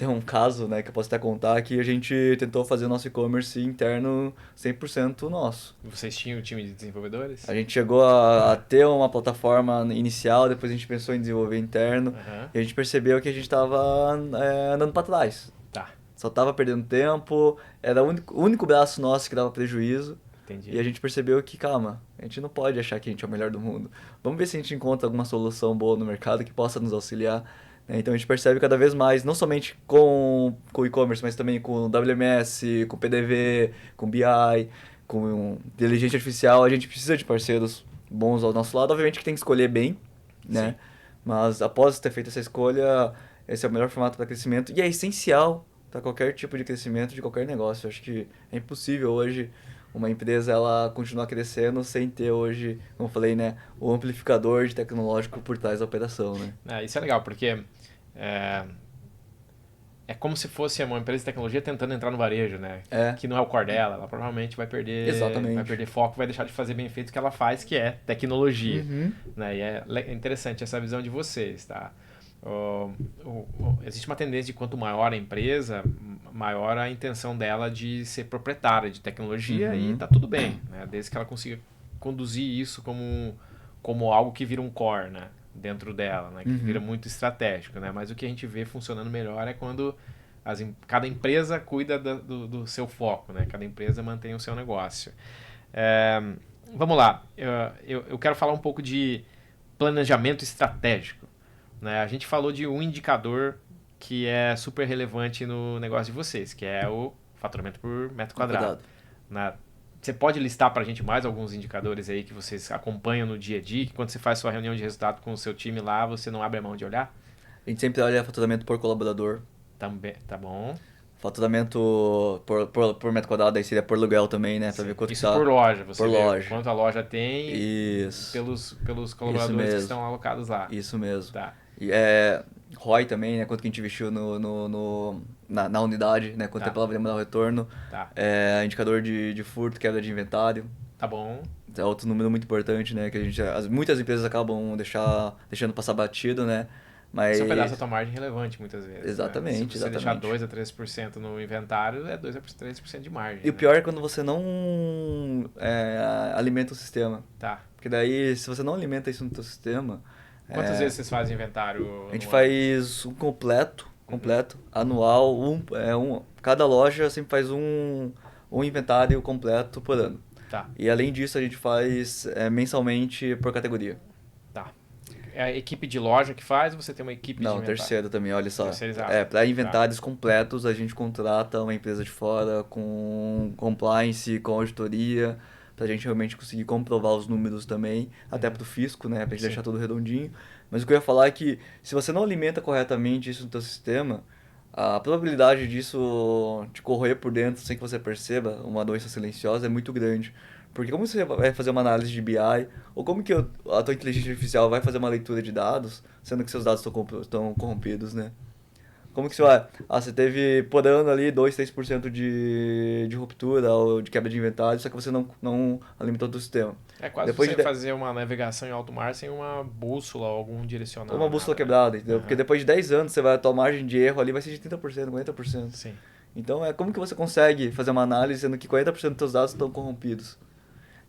[SPEAKER 1] um caso, né, que eu posso até contar, que a gente tentou fazer o nosso e-commerce interno 100% nosso.
[SPEAKER 2] Vocês tinham um time de desenvolvedores?
[SPEAKER 1] A gente chegou a ter uma plataforma inicial, depois a gente pensou em desenvolver interno,
[SPEAKER 2] Uhum.
[SPEAKER 1] e a gente percebeu que a gente estava andando para trás.
[SPEAKER 2] Tá.
[SPEAKER 1] Só estava perdendo tempo, era o único braço nosso que dava prejuízo.
[SPEAKER 2] Entendi.
[SPEAKER 1] E a gente percebeu que, calma, a gente não pode achar que a gente é o melhor do mundo. Vamos ver se a gente encontra alguma solução boa no mercado que possa nos auxiliar. Então a gente percebe cada vez mais, não somente com o e-commerce, mas também com o WMS, com o PDV, com BI, com inteligência artificial. A gente precisa de parceiros bons ao nosso lado. Obviamente que tem que escolher bem, né?
[SPEAKER 2] Sim.
[SPEAKER 1] Mas após ter feito essa escolha, esse é o melhor formato para crescimento e é essencial para qualquer tipo de crescimento de qualquer negócio. Eu acho que é impossível hoje uma empresa ela continuar crescendo sem ter hoje, como eu falei, né, o amplificador de tecnológico por trás da operação, né?
[SPEAKER 2] Isso é legal, porque é como se fosse uma empresa de tecnologia tentando entrar no varejo, né? Que não é o core dela. Ela provavelmente vai perder,
[SPEAKER 1] Exatamente.
[SPEAKER 2] vai perder foco, vai deixar de fazer bem feito o que ela faz, que é tecnologia.
[SPEAKER 1] Uhum.
[SPEAKER 2] Né? E é interessante essa visão de vocês, tá? Existe uma tendência de quanto maior a empresa, maior a intenção dela de ser proprietária de tecnologia e tá tudo bem, né? Desde que ela consiga conduzir isso como algo que vira um core, né? Dentro dela, né? Que vira muito estratégico, né? Mas o que a gente vê funcionando melhor é quando cada empresa cuida do seu foco, né? Cada empresa mantém o seu negócio. Vamos lá, eu quero falar um pouco de planejamento estratégico. Né? A gente falou de um indicador que é super relevante no negócio de vocês, que é o faturamento por metro quadrado. Né? Você pode listar para a gente mais alguns indicadores aí que vocês acompanham no dia a dia, que quando você faz sua reunião de resultado com o seu time lá, você não abre a mão de olhar?
[SPEAKER 1] A gente sempre olha faturamento por colaborador.
[SPEAKER 2] Também, tá bom.
[SPEAKER 1] Faturamento por metro quadrado, aí seria por aluguel também, né? Pra ver quanto
[SPEAKER 2] Isso por loja, você
[SPEAKER 1] por
[SPEAKER 2] vê
[SPEAKER 1] loja.
[SPEAKER 2] quanto a loja tem
[SPEAKER 1] Isso.
[SPEAKER 2] pelos colaboradores que estão alocados lá.
[SPEAKER 1] Isso mesmo.
[SPEAKER 2] Tá.
[SPEAKER 1] E ROI também, né? Quanto que a gente investiu na unidade, né? Quanto tempo ela vai demorar o retorno.
[SPEAKER 2] Tá.
[SPEAKER 1] Indicador de furto, quebra de inventário.
[SPEAKER 2] Tá bom.
[SPEAKER 1] É outro número muito importante, né? Que muitas empresas acabam deixando passar batido, né? Mas...
[SPEAKER 2] Isso é um pedaço da tua margem relevante muitas vezes.
[SPEAKER 1] Exatamente,
[SPEAKER 2] né? Se você deixar 2 a 3% no inventário, é 2 a 3% de margem.
[SPEAKER 1] E o pior é quando você não alimenta o sistema.
[SPEAKER 2] Tá.
[SPEAKER 1] Porque daí, se você não alimenta isso no teu sistema...
[SPEAKER 2] Quantas vezes vocês fazem inventário?
[SPEAKER 1] A gente faz um completo, anual. Cada loja sempre faz um inventário completo por ano.
[SPEAKER 2] Tá.
[SPEAKER 1] E além disso, a gente faz mensalmente por categoria.
[SPEAKER 2] Tá. É a equipe de loja que faz ou você tem uma equipe de inventário?
[SPEAKER 1] Não, terceiro também, olha só.
[SPEAKER 2] Terceirizado.
[SPEAKER 1] Para inventários completos, a gente contrata uma empresa de fora com compliance, com auditoria, pra gente realmente conseguir comprovar os números também, até pro fisco, né, pra gente deixar tudo redondinho. Mas o que eu ia falar é que se você não alimenta corretamente isso no teu sistema, a probabilidade disso te corroer por dentro sem que você perceba, uma doença silenciosa, é muito grande. Porque como você vai fazer uma análise de BI, ou como que a tua inteligência artificial vai fazer uma leitura de dados, sendo que seus dados estão corrompidos, né? Como que você vai? Ah, você teve por ano ali 2, 3% de ruptura ou de quebra de inventário, só que você não alimentou todo o sistema.
[SPEAKER 2] É quase
[SPEAKER 1] Depois
[SPEAKER 2] você
[SPEAKER 1] de
[SPEAKER 2] fazer uma navegação em alto mar sem uma bússola ou algum
[SPEAKER 1] ou
[SPEAKER 2] direcional,
[SPEAKER 1] uma bússola
[SPEAKER 2] nada, né?
[SPEAKER 1] quebrada, entendeu? Porque
[SPEAKER 2] Aham.
[SPEAKER 1] depois de 10 anos, a tua margem de erro ali vai ser de 30%, 40%.
[SPEAKER 2] Sim.
[SPEAKER 1] Então, como que você consegue fazer uma análise sendo que 40% dos teus dados estão corrompidos?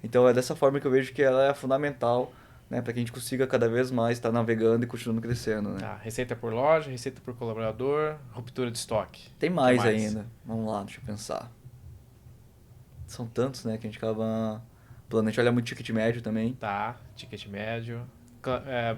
[SPEAKER 1] Então, é dessa forma que eu vejo que ela é fundamental, né, para que a gente consiga cada vez mais estar navegando e continuando crescendo, né?
[SPEAKER 2] Tá. Receita por loja, receita por colaborador, ruptura de estoque.
[SPEAKER 1] Tem
[SPEAKER 2] O que
[SPEAKER 1] mais
[SPEAKER 2] mais?
[SPEAKER 1] ainda. Vamos lá, deixa eu pensar. São tantos, né, que a gente acaba plano. A gente olha muito ticket médio também.
[SPEAKER 2] Tá. Ticket médio.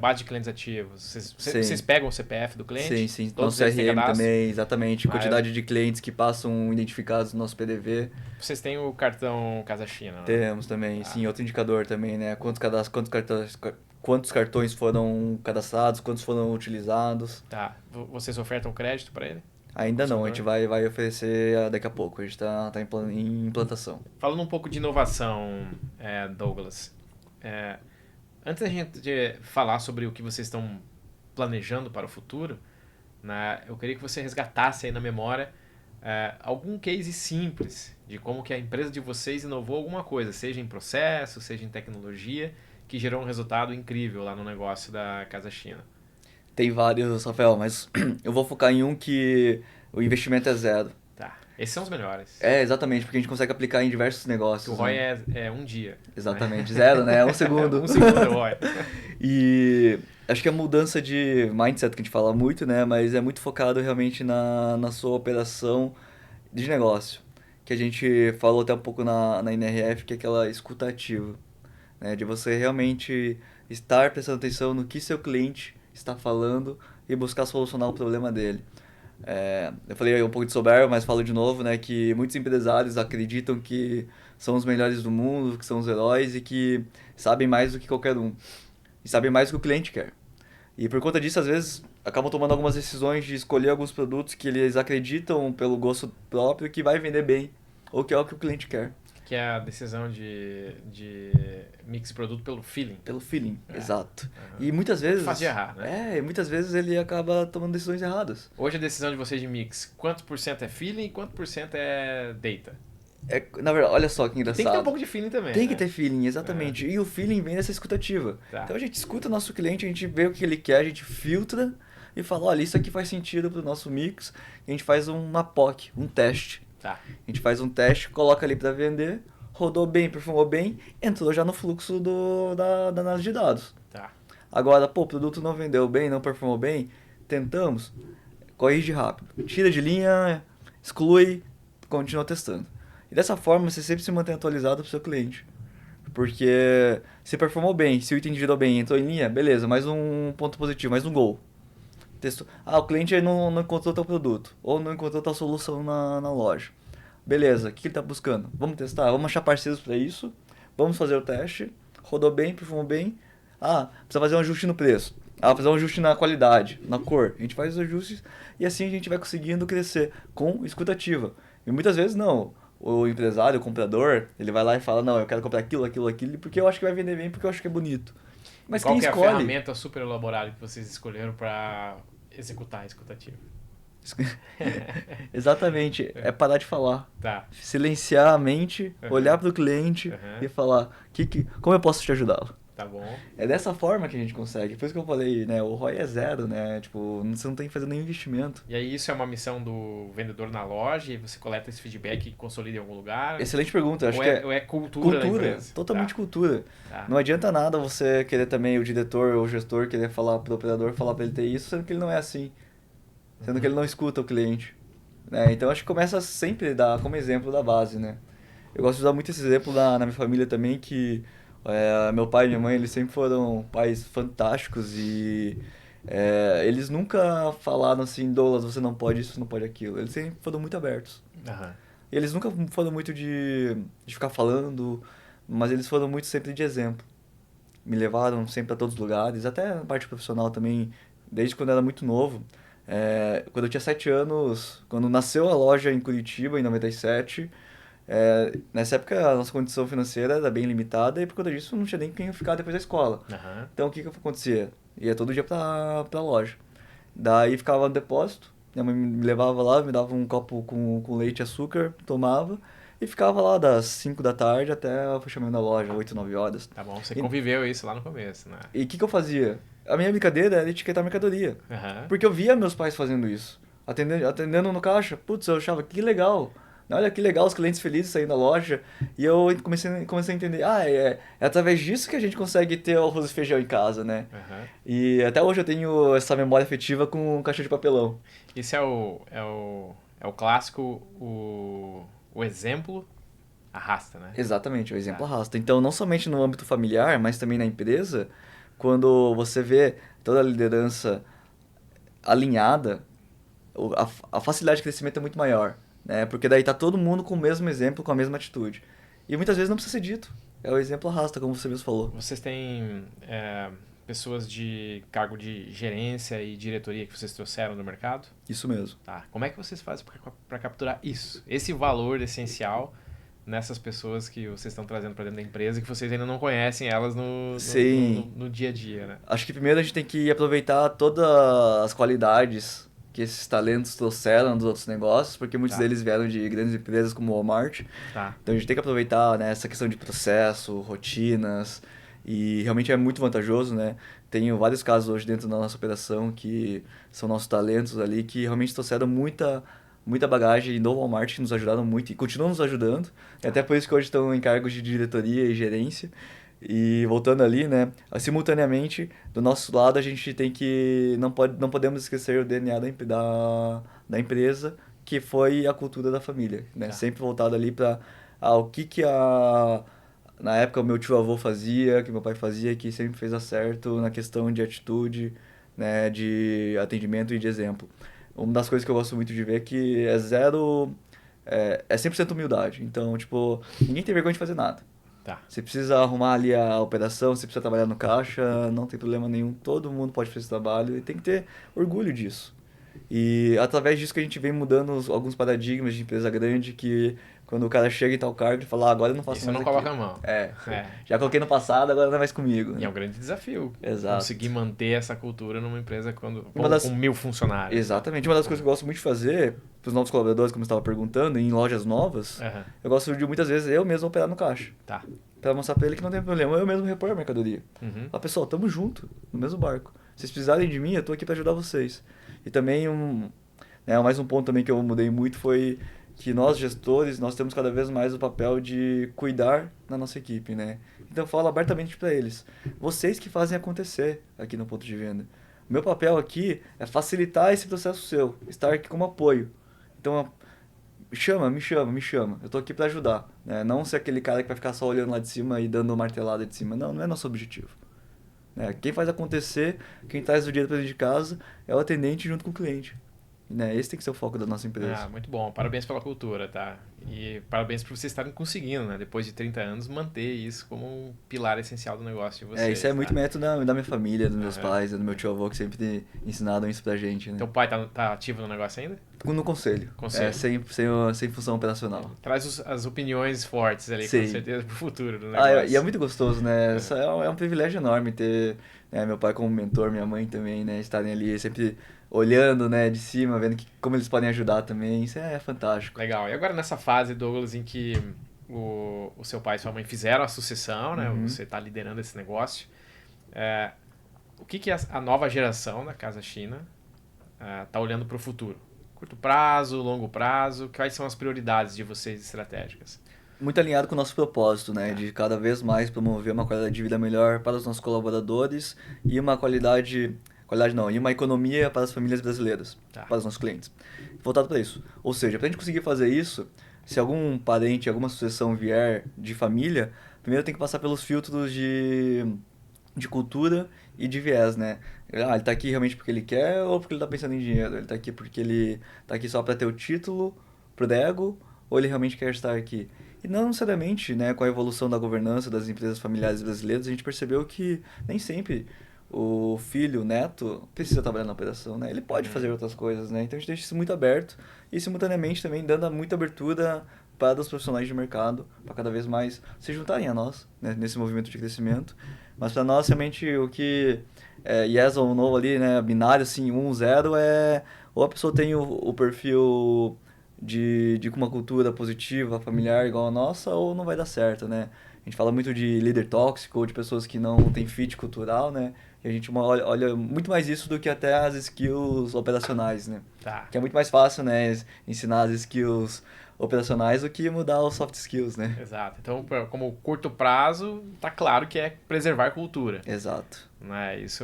[SPEAKER 2] Base de clientes ativos. Vocês
[SPEAKER 1] Sim.
[SPEAKER 2] pegam o CPF do cliente?
[SPEAKER 1] Sim, sim.
[SPEAKER 2] Todos
[SPEAKER 1] Nosso
[SPEAKER 2] eles têm
[SPEAKER 1] CRM
[SPEAKER 2] cadastro?
[SPEAKER 1] também, exatamente.
[SPEAKER 2] Ah,
[SPEAKER 1] Quantidade de clientes que passam identificados no nosso PDV.
[SPEAKER 2] vocês têm o cartão Casa China, né?
[SPEAKER 1] Temos também,
[SPEAKER 2] Tá.
[SPEAKER 1] sim, outro indicador também, né? Quantos cartões foram cadastrados, quantos foram utilizados.
[SPEAKER 2] Tá. Vocês ofertam crédito para ele?
[SPEAKER 1] Ainda não, a gente
[SPEAKER 2] Consumidor?
[SPEAKER 1] vai oferecer daqui a pouco. A gente tá em implantação.
[SPEAKER 2] Falando um pouco de inovação, Douglas, antes da gente falar sobre o que vocês estão planejando para o futuro, né, eu queria que você resgatasse aí na memória algum case simples de como que a empresa de vocês inovou alguma coisa, seja em processo, seja em tecnologia, que gerou um resultado incrível lá no negócio da Casa China.
[SPEAKER 1] Tem vários, Rafael, mas eu vou focar em um que o investimento é zero.
[SPEAKER 2] Tá. Esses são os melhores.
[SPEAKER 1] É, exatamente, porque a gente consegue aplicar em diversos
[SPEAKER 2] Que o
[SPEAKER 1] negócios,
[SPEAKER 2] ROI
[SPEAKER 1] né?
[SPEAKER 2] é um dia.
[SPEAKER 1] Exatamente, zero, né? Um segundo.
[SPEAKER 2] Um segundo é o ROI.
[SPEAKER 1] E acho que a mudança de mindset que a gente fala muito, né? Mas é muito focado realmente na sua operação de negócio. Que a gente falou até um pouco na NRF, que é aquela escuta ativa, né? De você realmente estar prestando atenção no que seu cliente está falando e buscar solucionar o problema dele. Eu falei um pouco de soberbo, mas falo de novo, né? Que muitos empresários acreditam que são os melhores do mundo, que são os heróis e que sabem mais do que qualquer um. E sabem mais do que o cliente quer. E por conta disso, às vezes, acabam tomando algumas decisões de escolher alguns produtos que eles acreditam pelo gosto próprio que vai vender bem, ou que é o que o cliente quer.
[SPEAKER 2] Que é a decisão de mix produto pelo feeling.
[SPEAKER 1] Pelo feeling, exato.
[SPEAKER 2] Aham.
[SPEAKER 1] E muitas vezes...
[SPEAKER 2] Fazia errar, né?
[SPEAKER 1] Muitas vezes ele acaba tomando decisões erradas.
[SPEAKER 2] Hoje a decisão de vocês de mix, quanto por cento é feeling e quanto por cento é data?
[SPEAKER 1] Na verdade, olha só que
[SPEAKER 2] Tem
[SPEAKER 1] engraçado.
[SPEAKER 2] que ter um pouco de feeling também,
[SPEAKER 1] Tem
[SPEAKER 2] né?
[SPEAKER 1] que ter feeling, exatamente. E o feeling vem dessa escutativa.
[SPEAKER 2] Tá.
[SPEAKER 1] Então a gente escuta o nosso cliente, a gente vê o que ele quer, a gente filtra e fala, olha, isso aqui faz sentido pro nosso mix. E a gente faz uma POC, um teste.
[SPEAKER 2] Tá.
[SPEAKER 1] A gente faz um teste, coloca ali para vender, rodou bem, perfumou bem, entrou já no fluxo da análise de dados.
[SPEAKER 2] Tá.
[SPEAKER 1] Agora, pô, o produto não vendeu bem, não perfumou bem, tentamos, corrige rápido. Tira de linha, exclui, continua testando. E dessa forma você sempre se mantém atualizado pro seu cliente. Porque se performou bem, se o item girou bem, entrou em linha, beleza, mais um ponto positivo, mais um gol. Testou. Ah, o cliente não encontrou tal produto, ou não encontrou tal solução na loja. Beleza, o que ele está buscando? Vamos testar, vamos achar parceiros para isso, vamos fazer o teste, rodou bem, performou bem. Ah, precisa fazer um ajuste no preço. Ah, fazer um ajuste na qualidade, na cor. A gente faz os ajustes e assim a gente vai conseguindo crescer com escutativa. E muitas vezes não. O empresário, o comprador, ele vai lá e fala, não, eu quero comprar aquilo, porque eu acho que vai vender bem, porque eu acho que é bonito. Mas
[SPEAKER 2] Qual
[SPEAKER 1] quem
[SPEAKER 2] que é a
[SPEAKER 1] escolhe?
[SPEAKER 2] ferramenta super elaborada que vocês escolheram para executar a escutativa?
[SPEAKER 1] Exatamente, é parar de falar.
[SPEAKER 2] Tá.
[SPEAKER 1] Silenciar a mente,
[SPEAKER 2] Uhum.
[SPEAKER 1] olhar para o cliente
[SPEAKER 2] Uhum.
[SPEAKER 1] e falar, como eu posso te ajudá-lo?
[SPEAKER 2] Tá bom.
[SPEAKER 1] É dessa forma que a gente consegue. Por isso que eu falei, né? O ROI é zero, né? Tipo, você não tem que fazer nenhum investimento.
[SPEAKER 2] E aí isso é uma missão do vendedor na loja e você coleta esse feedback e consolida em algum lugar?
[SPEAKER 1] Excelente pergunta. Acho
[SPEAKER 2] ou
[SPEAKER 1] que
[SPEAKER 2] ou é cultura da empresa?
[SPEAKER 1] totalmente
[SPEAKER 2] Tá.
[SPEAKER 1] cultura.
[SPEAKER 2] Tá.
[SPEAKER 1] Não adianta nada você querer também, o diretor ou o gestor, querer falar pro operador, falar pra ele ter isso, sendo que ele não é assim. Sendo que ele não escuta o cliente. Né? Então acho que começa sempre como exemplo da base, né? Eu gosto de usar muito esse exemplo na minha família também, que meu pai e minha mãe, eles sempre foram pais fantásticos e eles nunca falaram assim, Douglas, você não pode isso, você não pode aquilo. Eles sempre foram muito abertos.
[SPEAKER 2] Aham.
[SPEAKER 1] Eles nunca foram muito de ficar falando, mas eles foram muito sempre de exemplo. Me levaram sempre a todos os lugares, até na parte profissional também, desde quando eu era muito novo. Quando eu tinha 7 anos, quando nasceu a loja em Curitiba, em 97, nessa época a nossa condição financeira era bem limitada e por conta disso não tinha nem quem ficar depois da escola.
[SPEAKER 2] Aham.
[SPEAKER 1] Então o que acontecia? Ia todo dia pra loja. Daí ficava no depósito, Minha mãe me levava lá, me dava um copo com leite e açúcar, tomava, e ficava lá das 5 da tarde até o fechamento da loja, 8, 9 horas.
[SPEAKER 2] Tá bom, você
[SPEAKER 1] E
[SPEAKER 2] conviveu isso lá no começo, né?
[SPEAKER 1] o que eu fazia? A minha brincadeira era etiquetar mercadoria.
[SPEAKER 2] Aham.
[SPEAKER 1] Porque eu via meus pais fazendo isso. Atendendo no caixa. Putz, eu achava que legal. Olha que legal os clientes felizes saindo da loja. E eu comecei a entender. É através disso que a gente consegue ter o arroz e feijão em casa, né?
[SPEAKER 2] Aham.
[SPEAKER 1] E até hoje eu tenho essa memória afetiva com caixa de papelão.
[SPEAKER 2] Isso é o clássico, o exemplo arrasta, né?
[SPEAKER 1] Exatamente, o exemplo
[SPEAKER 2] Tá.
[SPEAKER 1] arrasta. Então, não somente no âmbito familiar, mas também na empresa, quando você vê toda a liderança alinhada, a facilidade de crescimento é muito maior, né? Porque daí tá todo mundo com o mesmo exemplo, com a mesma atitude. E muitas vezes não precisa ser dito. É o exemplo arrasta, como você mesmo falou.
[SPEAKER 2] Vocês têm pessoas de cargo de gerência e diretoria que vocês trouxeram do mercado?
[SPEAKER 1] Isso mesmo.
[SPEAKER 2] Tá. Como é que vocês fazem para capturar isso? Esse valor essencial nessas pessoas que vocês estão trazendo para dentro da empresa e que vocês ainda não conhecem elas
[SPEAKER 1] Sim.
[SPEAKER 2] no dia a dia, né?
[SPEAKER 1] Acho que primeiro a gente tem que aproveitar todas as qualidades que esses talentos trouxeram dos outros negócios, porque muitos
[SPEAKER 2] Tá.
[SPEAKER 1] deles vieram de grandes empresas como o Walmart.
[SPEAKER 2] Tá.
[SPEAKER 1] Então a gente tem que aproveitar, né, essa questão de processo, rotinas, e realmente é muito vantajoso, né? Tenho vários casos hoje dentro da nossa operação que são nossos talentos ali, que realmente trouxeram muita bagagem no Walmart, que nos ajudaram muito e continuam nos ajudando. E até por isso que hoje estão em cargos de diretoria e gerência. E voltando ali, né, simultaneamente, do nosso lado a gente tem que, não podemos esquecer o DNA da empresa, que foi a cultura da família, né?
[SPEAKER 2] Tá.
[SPEAKER 1] Sempre voltado ali para o que na época o meu tio-avô fazia, que meu pai fazia, que sempre fez acerto na questão de atitude, né, de atendimento e de exemplo. Uma das coisas que eu gosto muito de ver é que é 100% humildade. Então, tipo, ninguém tem vergonha de fazer nada.
[SPEAKER 2] Tá.
[SPEAKER 1] Você precisa arrumar ali a operação, você precisa trabalhar no caixa, não tem problema nenhum, todo mundo pode fazer esse trabalho e tem que ter orgulho disso. E através disso que a gente vem mudando alguns paradigmas de empresa grande que quando o cara chega em tal cargo, ele fala, agora eu não faço
[SPEAKER 2] Isso eu
[SPEAKER 1] mais
[SPEAKER 2] não
[SPEAKER 1] aqui.
[SPEAKER 2] coloco a mão.
[SPEAKER 1] É,
[SPEAKER 2] É.
[SPEAKER 1] já coloquei no passado, agora não é mais comigo.
[SPEAKER 2] E
[SPEAKER 1] Né?
[SPEAKER 2] é um grande desafio.
[SPEAKER 1] Exato.
[SPEAKER 2] Conseguir manter essa cultura numa empresa com 1.000 funcionários.
[SPEAKER 1] Exatamente. Uma das coisas que eu gosto muito de fazer para os novos colaboradores, como você estava perguntando, em lojas novas,
[SPEAKER 2] Aham.
[SPEAKER 1] eu gosto de muitas vezes eu mesmo operar no caixa.
[SPEAKER 2] Tá.
[SPEAKER 1] Para mostrar para ele que não tem problema, eu mesmo repor a mercadoria.
[SPEAKER 2] Uhum.
[SPEAKER 1] Fala, pessoal, tamo junto, no mesmo barco. Se vocês precisarem de mim, eu tô aqui para ajudar vocês. E também mais um ponto também que eu mudei muito foi que nós gestores, nós temos cada vez mais o papel de cuidar da nossa equipe, né? Então eu falo abertamente para eles, vocês que fazem acontecer aqui no ponto de venda. O meu papel aqui é facilitar esse processo seu, estar aqui como apoio. Então, me chama. Eu tô aqui para ajudar, né? Não ser aquele cara que vai ficar só olhando lá de cima e dando martelada de cima. Não é nosso objetivo. Né? Quem faz acontecer, quem traz o dinheiro para dentro de casa é o atendente junto com o cliente. Né? Esse tem que ser o foco da nossa empresa.
[SPEAKER 2] Ah, muito bom. Parabéns pela cultura, tá? E parabéns por vocês estarem conseguindo, né? Depois de 30 anos, manter isso como um pilar essencial do negócio de vocês.
[SPEAKER 1] Isso é muito
[SPEAKER 2] tá?
[SPEAKER 1] mérito da minha família, dos meus
[SPEAKER 2] Aham.
[SPEAKER 1] pais, do meu tio-avô, que sempre ensinaram isso pra gente, né?
[SPEAKER 2] Teu pai tá ativo no negócio ainda?
[SPEAKER 1] No conselho.
[SPEAKER 2] Conselho.
[SPEAKER 1] Sem função operacional.
[SPEAKER 2] Traz as opiniões fortes ali,
[SPEAKER 1] Sim.
[SPEAKER 2] com certeza, pro futuro do negócio.
[SPEAKER 1] E é muito gostoso, né? Isso é um privilégio enorme ter meu pai como mentor, minha mãe também, né? Estarem ali sempre olhando, né, de cima, vendo como eles podem ajudar também. Isso é fantástico.
[SPEAKER 2] Legal. E agora nessa fase, Douglas, em que o seu pai e sua mãe fizeram a sucessão, né?
[SPEAKER 1] Uhum.
[SPEAKER 2] Você está liderando esse negócio. O que a nova geração da Casa China está olhando para o futuro? Curto prazo, longo prazo? Quais são as prioridades de vocês estratégicas?
[SPEAKER 1] Muito alinhado com o nosso propósito, né? De cada vez mais promover uma qualidade de vida melhor para os nossos colaboradores e uma e uma economia para as famílias brasileiras,
[SPEAKER 2] Tá.
[SPEAKER 1] para os nossos clientes. Voltado para isso. Ou seja, para a gente conseguir fazer isso, se algum parente, alguma sucessão vier de família, primeiro tem que passar pelos filtros de cultura e de viés, né? Ele tá aqui realmente porque ele quer ou porque ele tá pensando em dinheiro? Ele tá aqui porque ele tá aqui só para ter o título, pro ego, ou ele realmente quer estar aqui? E não necessariamente, né, com a evolução da governança das empresas familiares brasileiras, a gente percebeu que nem sempre o filho, o neto, precisa trabalhar na operação, né? Ele pode fazer outras coisas, né? Então a gente deixa isso muito aberto e simultaneamente também dando muita abertura para os profissionais de mercado, para cada vez mais se juntarem a nós, né, nesse movimento de crescimento. Mas para nós, realmente, o que é yes ou no ali, né, binário, assim, 1, 0, ou a pessoa tem o perfil de uma cultura positiva, familiar, igual a nossa, ou não vai dar certo, né? A gente fala muito de líder tóxico, ou de pessoas que não têm fit cultural, né? E a gente olha muito mais isso do que até as skills operacionais, né?
[SPEAKER 2] Tá.
[SPEAKER 1] Que é muito mais fácil, né, ensinar as skills operacionais do que mudar os soft skills, né?
[SPEAKER 2] Exato. Então, como curto prazo, tá claro que é preservar a cultura.
[SPEAKER 1] Exato.
[SPEAKER 2] Né? Isso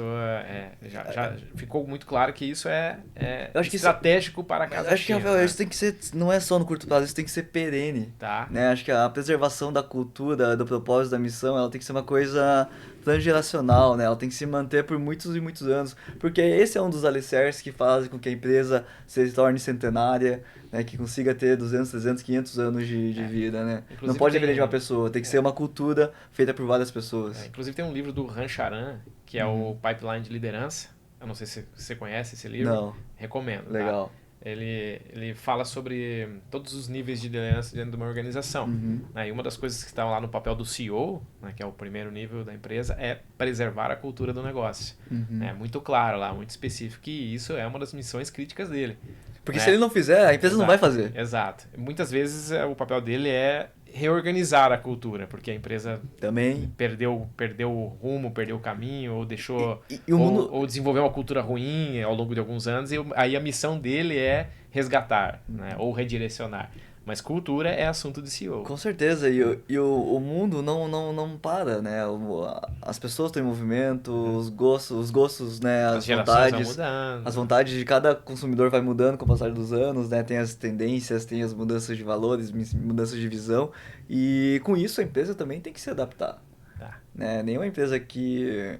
[SPEAKER 2] já ficou muito claro que isso é
[SPEAKER 1] Eu acho que
[SPEAKER 2] estratégico para a casa
[SPEAKER 1] acho que,
[SPEAKER 2] cheia,
[SPEAKER 1] Rafael,
[SPEAKER 2] né?
[SPEAKER 1] isso tem que ser, não é só no curto prazo, isso tem que ser perene.
[SPEAKER 2] Tá.
[SPEAKER 1] Né? Acho que a preservação da cultura, do propósito, da missão, ela tem que ser uma coisa transgeracional, né? Ela tem que se manter por muitos e muitos anos, porque esse é um dos alicerces que fazem com que a empresa se torne centenária, né? Que consiga ter 200, 300, 500 anos de vida, né?
[SPEAKER 2] Inclusive
[SPEAKER 1] Não pode
[SPEAKER 2] tem-
[SPEAKER 1] depender de uma pessoa, tem que ser uma cultura feita por várias pessoas.
[SPEAKER 2] Inclusive tem um livro do Han Charan, que é o Pipeline de Liderança. Eu não sei se você conhece esse livro.
[SPEAKER 1] Não.
[SPEAKER 2] Recomendo. Tá?
[SPEAKER 1] Legal.
[SPEAKER 2] Ele fala sobre todos os níveis de liderança dentro de uma organização. Né? E uma das coisas que estão lá no papel do CEO, né, que é o primeiro nível da empresa, é preservar a cultura do negócio. É muito claro lá, muito específico, que isso é uma das missões críticas dele.
[SPEAKER 1] Porque
[SPEAKER 2] né?
[SPEAKER 1] se ele não fizer, a empresa não vai fazer.
[SPEAKER 2] Exato. Muitas vezes o papel dele é reorganizar a cultura, porque a empresa
[SPEAKER 1] Também.
[SPEAKER 2] perdeu o rumo, perdeu o caminho, ou deixou
[SPEAKER 1] E o mundo...
[SPEAKER 2] ou desenvolveu uma cultura ruim ao longo de alguns anos, e aí a missão dele é resgatar, né, ou redirecionar. Mas cultura é assunto de CEO.
[SPEAKER 1] Com certeza, o mundo não para, né? As pessoas estão em movimento, os gostos, né?
[SPEAKER 2] As
[SPEAKER 1] As
[SPEAKER 2] gerações vão
[SPEAKER 1] vontades,
[SPEAKER 2] mudando.
[SPEAKER 1] as vontades de cada consumidor vai mudando com o passar dos anos, né? Tem as tendências, tem as mudanças de valores, mudanças de visão, e com isso a empresa também tem que se adaptar.
[SPEAKER 2] Tá.
[SPEAKER 1] Né? Nenhuma empresa que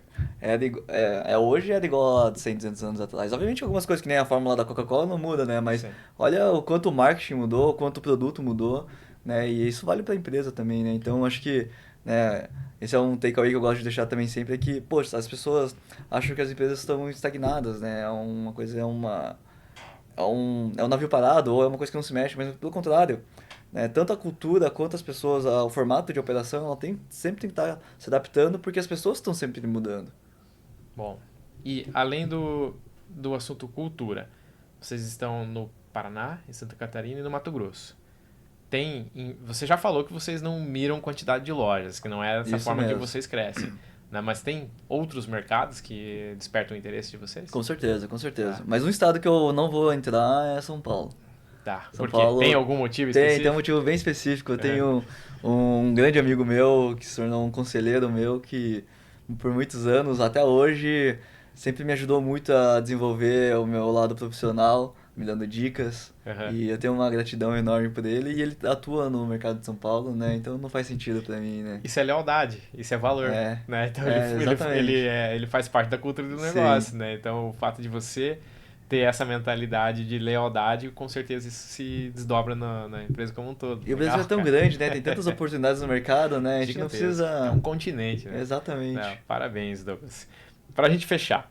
[SPEAKER 1] hoje era igual a 100, 200 anos atrás. Obviamente algumas coisas que nem a fórmula da Coca-Cola não muda, né? Mas
[SPEAKER 2] Sim.
[SPEAKER 1] olha o quanto o marketing mudou, o quanto o produto mudou, né? E isso vale para a empresa também, né? Então acho que, né, esse é um takeaway que eu gosto de deixar também sempre, é que, poxa, as pessoas acham que as empresas estão estagnadas, né? É um navio parado ou é uma coisa que não se mexe, mas pelo contrário, né? Tanto a cultura quanto as pessoas, o formato de operação, ela sempre tem que estar se adaptando porque as pessoas estão sempre mudando.
[SPEAKER 2] Bom, e além do assunto cultura, vocês estão no Paraná, em Santa Catarina e no Mato Grosso. Você já falou que vocês não miram quantidade de lojas, que não é essa
[SPEAKER 1] Isso
[SPEAKER 2] forma que
[SPEAKER 1] mesmo.
[SPEAKER 2] vocês crescem. Né? Mas tem outros mercados que despertam o interesse de vocês?
[SPEAKER 1] Com certeza, com certeza.
[SPEAKER 2] Tá.
[SPEAKER 1] Mas um estado que eu não vou entrar é São Paulo.
[SPEAKER 2] Tá,
[SPEAKER 1] São
[SPEAKER 2] porque
[SPEAKER 1] Paulo
[SPEAKER 2] tem algum motivo
[SPEAKER 1] Tem
[SPEAKER 2] específico?
[SPEAKER 1] um motivo bem específico. Eu tenho um grande amigo meu que se tornou um conselheiro meu que por muitos anos, até hoje, sempre me ajudou muito a desenvolver o meu lado profissional, me dando dicas.
[SPEAKER 2] Aham.
[SPEAKER 1] E eu tenho uma gratidão enorme por ele e ele atua no mercado de São Paulo, né? Então não faz sentido pra mim, né?
[SPEAKER 2] Isso é lealdade, isso é valor,
[SPEAKER 1] É.
[SPEAKER 2] né? Então
[SPEAKER 1] Exatamente.
[SPEAKER 2] ele faz parte da cultura do
[SPEAKER 1] Sim.
[SPEAKER 2] negócio, né? Então o fato de você ter essa mentalidade de lealdade, com certeza isso se desdobra na empresa como um todo.
[SPEAKER 1] E o Brasil
[SPEAKER 2] Legal,
[SPEAKER 1] é tão
[SPEAKER 2] cara.
[SPEAKER 1] grande, né? Tem tantas oportunidades no mercado, né? A gente não
[SPEAKER 2] Gigantesco.
[SPEAKER 1] precisa...
[SPEAKER 2] É um continente, né?
[SPEAKER 1] Exatamente.
[SPEAKER 2] Não, parabéns, Douglas. Para a gente fechar,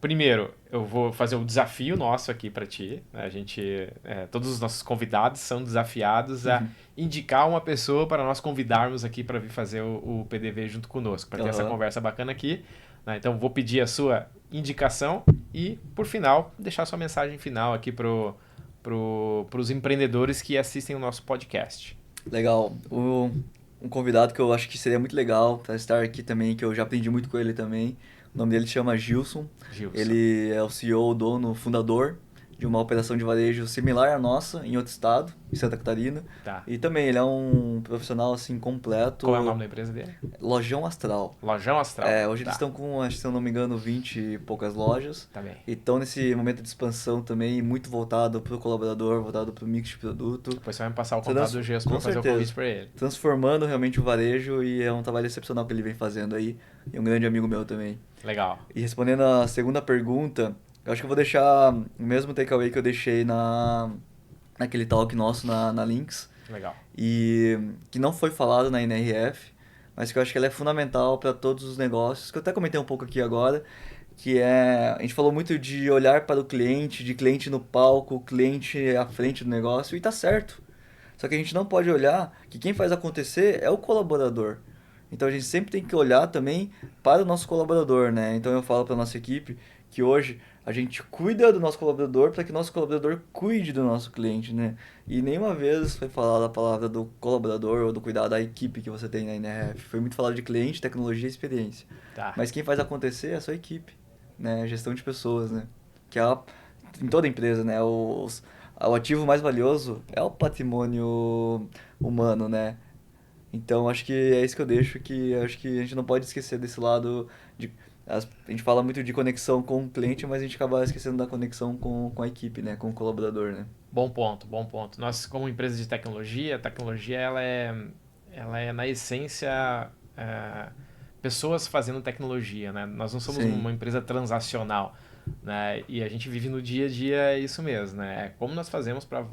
[SPEAKER 2] primeiro eu vou fazer um desafio nosso aqui para ti. A gente, todos os nossos convidados são desafiados a indicar uma pessoa para nós convidarmos aqui para vir fazer o PDV junto conosco, para ter essa conversa bacana aqui. Né? Então vou pedir a sua indicação e, por final, deixar sua mensagem final aqui pros empreendedores que assistem o nosso podcast.
[SPEAKER 1] Legal. Um convidado que eu acho que seria muito legal para estar aqui também, que eu já aprendi muito com ele também. O nome dele se chama Gilson.
[SPEAKER 2] Gilson.
[SPEAKER 1] Ele é o CEO, dono, fundador de uma operação de varejo similar à nossa, em outro estado, em Santa Catarina.
[SPEAKER 2] Tá.
[SPEAKER 1] E também ele é um profissional assim completo.
[SPEAKER 2] Qual é o nome da empresa dele?
[SPEAKER 1] Lojão Astral.
[SPEAKER 2] Lojão Astral.
[SPEAKER 1] Hoje eles estão com, acho que se eu não me engano, 20 e poucas lojas.
[SPEAKER 2] Tá bem.
[SPEAKER 1] E estão nesse momento de expansão também, muito voltado para o colaborador, voltado para o mix de produto.
[SPEAKER 2] Depois você vai me passar o contato do Gerson
[SPEAKER 1] Com
[SPEAKER 2] para fazer o
[SPEAKER 1] certeza.
[SPEAKER 2] convite para ele.
[SPEAKER 1] Transformando realmente o varejo e é um trabalho excepcional que ele vem fazendo aí. E um grande amigo meu também.
[SPEAKER 2] Legal.
[SPEAKER 1] E respondendo a segunda pergunta, eu acho que eu vou deixar o mesmo takeaway que eu deixei naquele talk nosso na Lynx.
[SPEAKER 2] Legal.
[SPEAKER 1] E que não foi falado na NRF, mas que eu acho que ela é fundamental para todos os negócios, que eu até comentei um pouco aqui agora, que a gente falou muito de olhar para o cliente, de cliente no palco, cliente à frente do negócio, e tá certo. Só que a gente não pode olhar que quem faz acontecer é o colaborador. Então a gente sempre tem que olhar também para o nosso colaborador, né? Então eu falo para nossa equipe que hoje a gente cuida do nosso colaborador para que o nosso colaborador cuide do nosso cliente, né? E nenhuma vez foi falada a palavra do colaborador ou do cuidado da equipe que você tem na NRF. Foi muito falado de cliente, tecnologia e experiência.
[SPEAKER 2] Tá.
[SPEAKER 1] Mas quem faz acontecer é a sua equipe, né? A gestão de pessoas, né? Que é em toda empresa, né? O ativo mais valioso é o patrimônio humano, né? Então acho que é isso que eu deixo, que acho que a gente não pode esquecer desse lado de a gente fala muito de conexão com o cliente, mas a gente acaba esquecendo da conexão com a equipe, né, com o colaborador, né?
[SPEAKER 2] Bom ponto, bom ponto. Nós, como empresa de tecnologia, a tecnologia ela é na essência pessoas fazendo tecnologia, né? Nós não somos
[SPEAKER 1] Sim.
[SPEAKER 2] uma empresa transacional, né? E a gente vive no dia a dia isso mesmo, né? É como nós fazemos para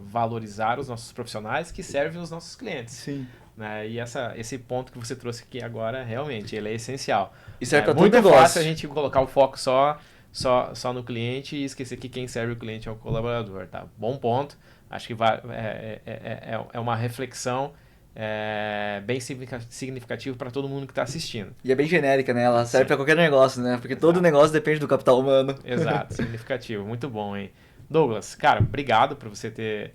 [SPEAKER 2] valorizar os nossos profissionais que servem os nossos clientes.
[SPEAKER 1] Sim.
[SPEAKER 2] Né? E esse ponto que você trouxe aqui agora, realmente, ele é essencial.
[SPEAKER 1] E serve para todo
[SPEAKER 2] muito
[SPEAKER 1] negócio.
[SPEAKER 2] fácil a gente colocar o foco só no cliente e esquecer que quem serve o cliente é o colaborador, tá? Bom ponto. Acho que é uma reflexão bem significativa para todo mundo que está assistindo.
[SPEAKER 1] E é bem genérica, né? Ela serve
[SPEAKER 2] Sim.
[SPEAKER 1] para qualquer negócio, né? Porque
[SPEAKER 2] Exato.
[SPEAKER 1] todo negócio depende do capital humano.
[SPEAKER 2] Exato, significativo. Muito bom, hein? Douglas, cara, obrigado por você ter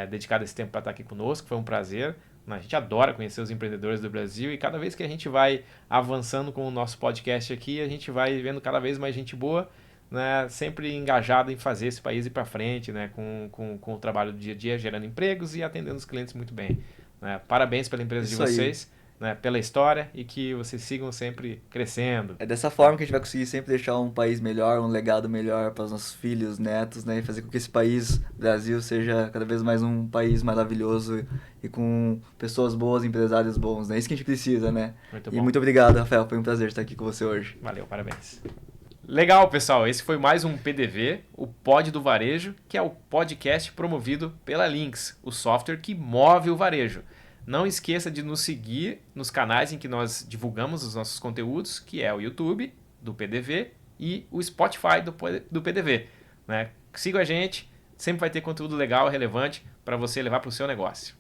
[SPEAKER 2] dedicado esse tempo para estar aqui conosco. Foi um prazer. A gente adora conhecer os empreendedores do Brasil e cada vez que a gente vai avançando com o nosso podcast aqui, a gente vai vendo cada vez mais gente boa, né, sempre engajada em fazer esse país ir para frente, né, com o trabalho do dia a dia, gerando empregos e atendendo os clientes muito bem. Né? Parabéns pela empresa
[SPEAKER 1] Isso
[SPEAKER 2] de vocês, né, pela história e que vocês sigam sempre crescendo.
[SPEAKER 1] É dessa forma que a gente vai conseguir sempre deixar um país melhor, um legado melhor para os nossos filhos, netos, né? E fazer com que esse país, Brasil, seja cada vez mais um país maravilhoso e com pessoas boas, empresários bons, né? É isso que a gente precisa, né?
[SPEAKER 2] Muito
[SPEAKER 1] E
[SPEAKER 2] bom.
[SPEAKER 1] muito obrigado, Rafael. Foi um prazer estar aqui com você hoje.
[SPEAKER 2] Valeu, parabéns. Legal, pessoal. Esse foi mais um PDV, o Pod do Varejo, que é o podcast promovido pela Lynx, o software que move o varejo. Não esqueça de nos seguir nos canais em que nós divulgamos os nossos conteúdos, que é o YouTube do PDV e o Spotify do PDV. Né? Siga a gente, sempre vai ter conteúdo legal, relevante para você levar para o seu negócio.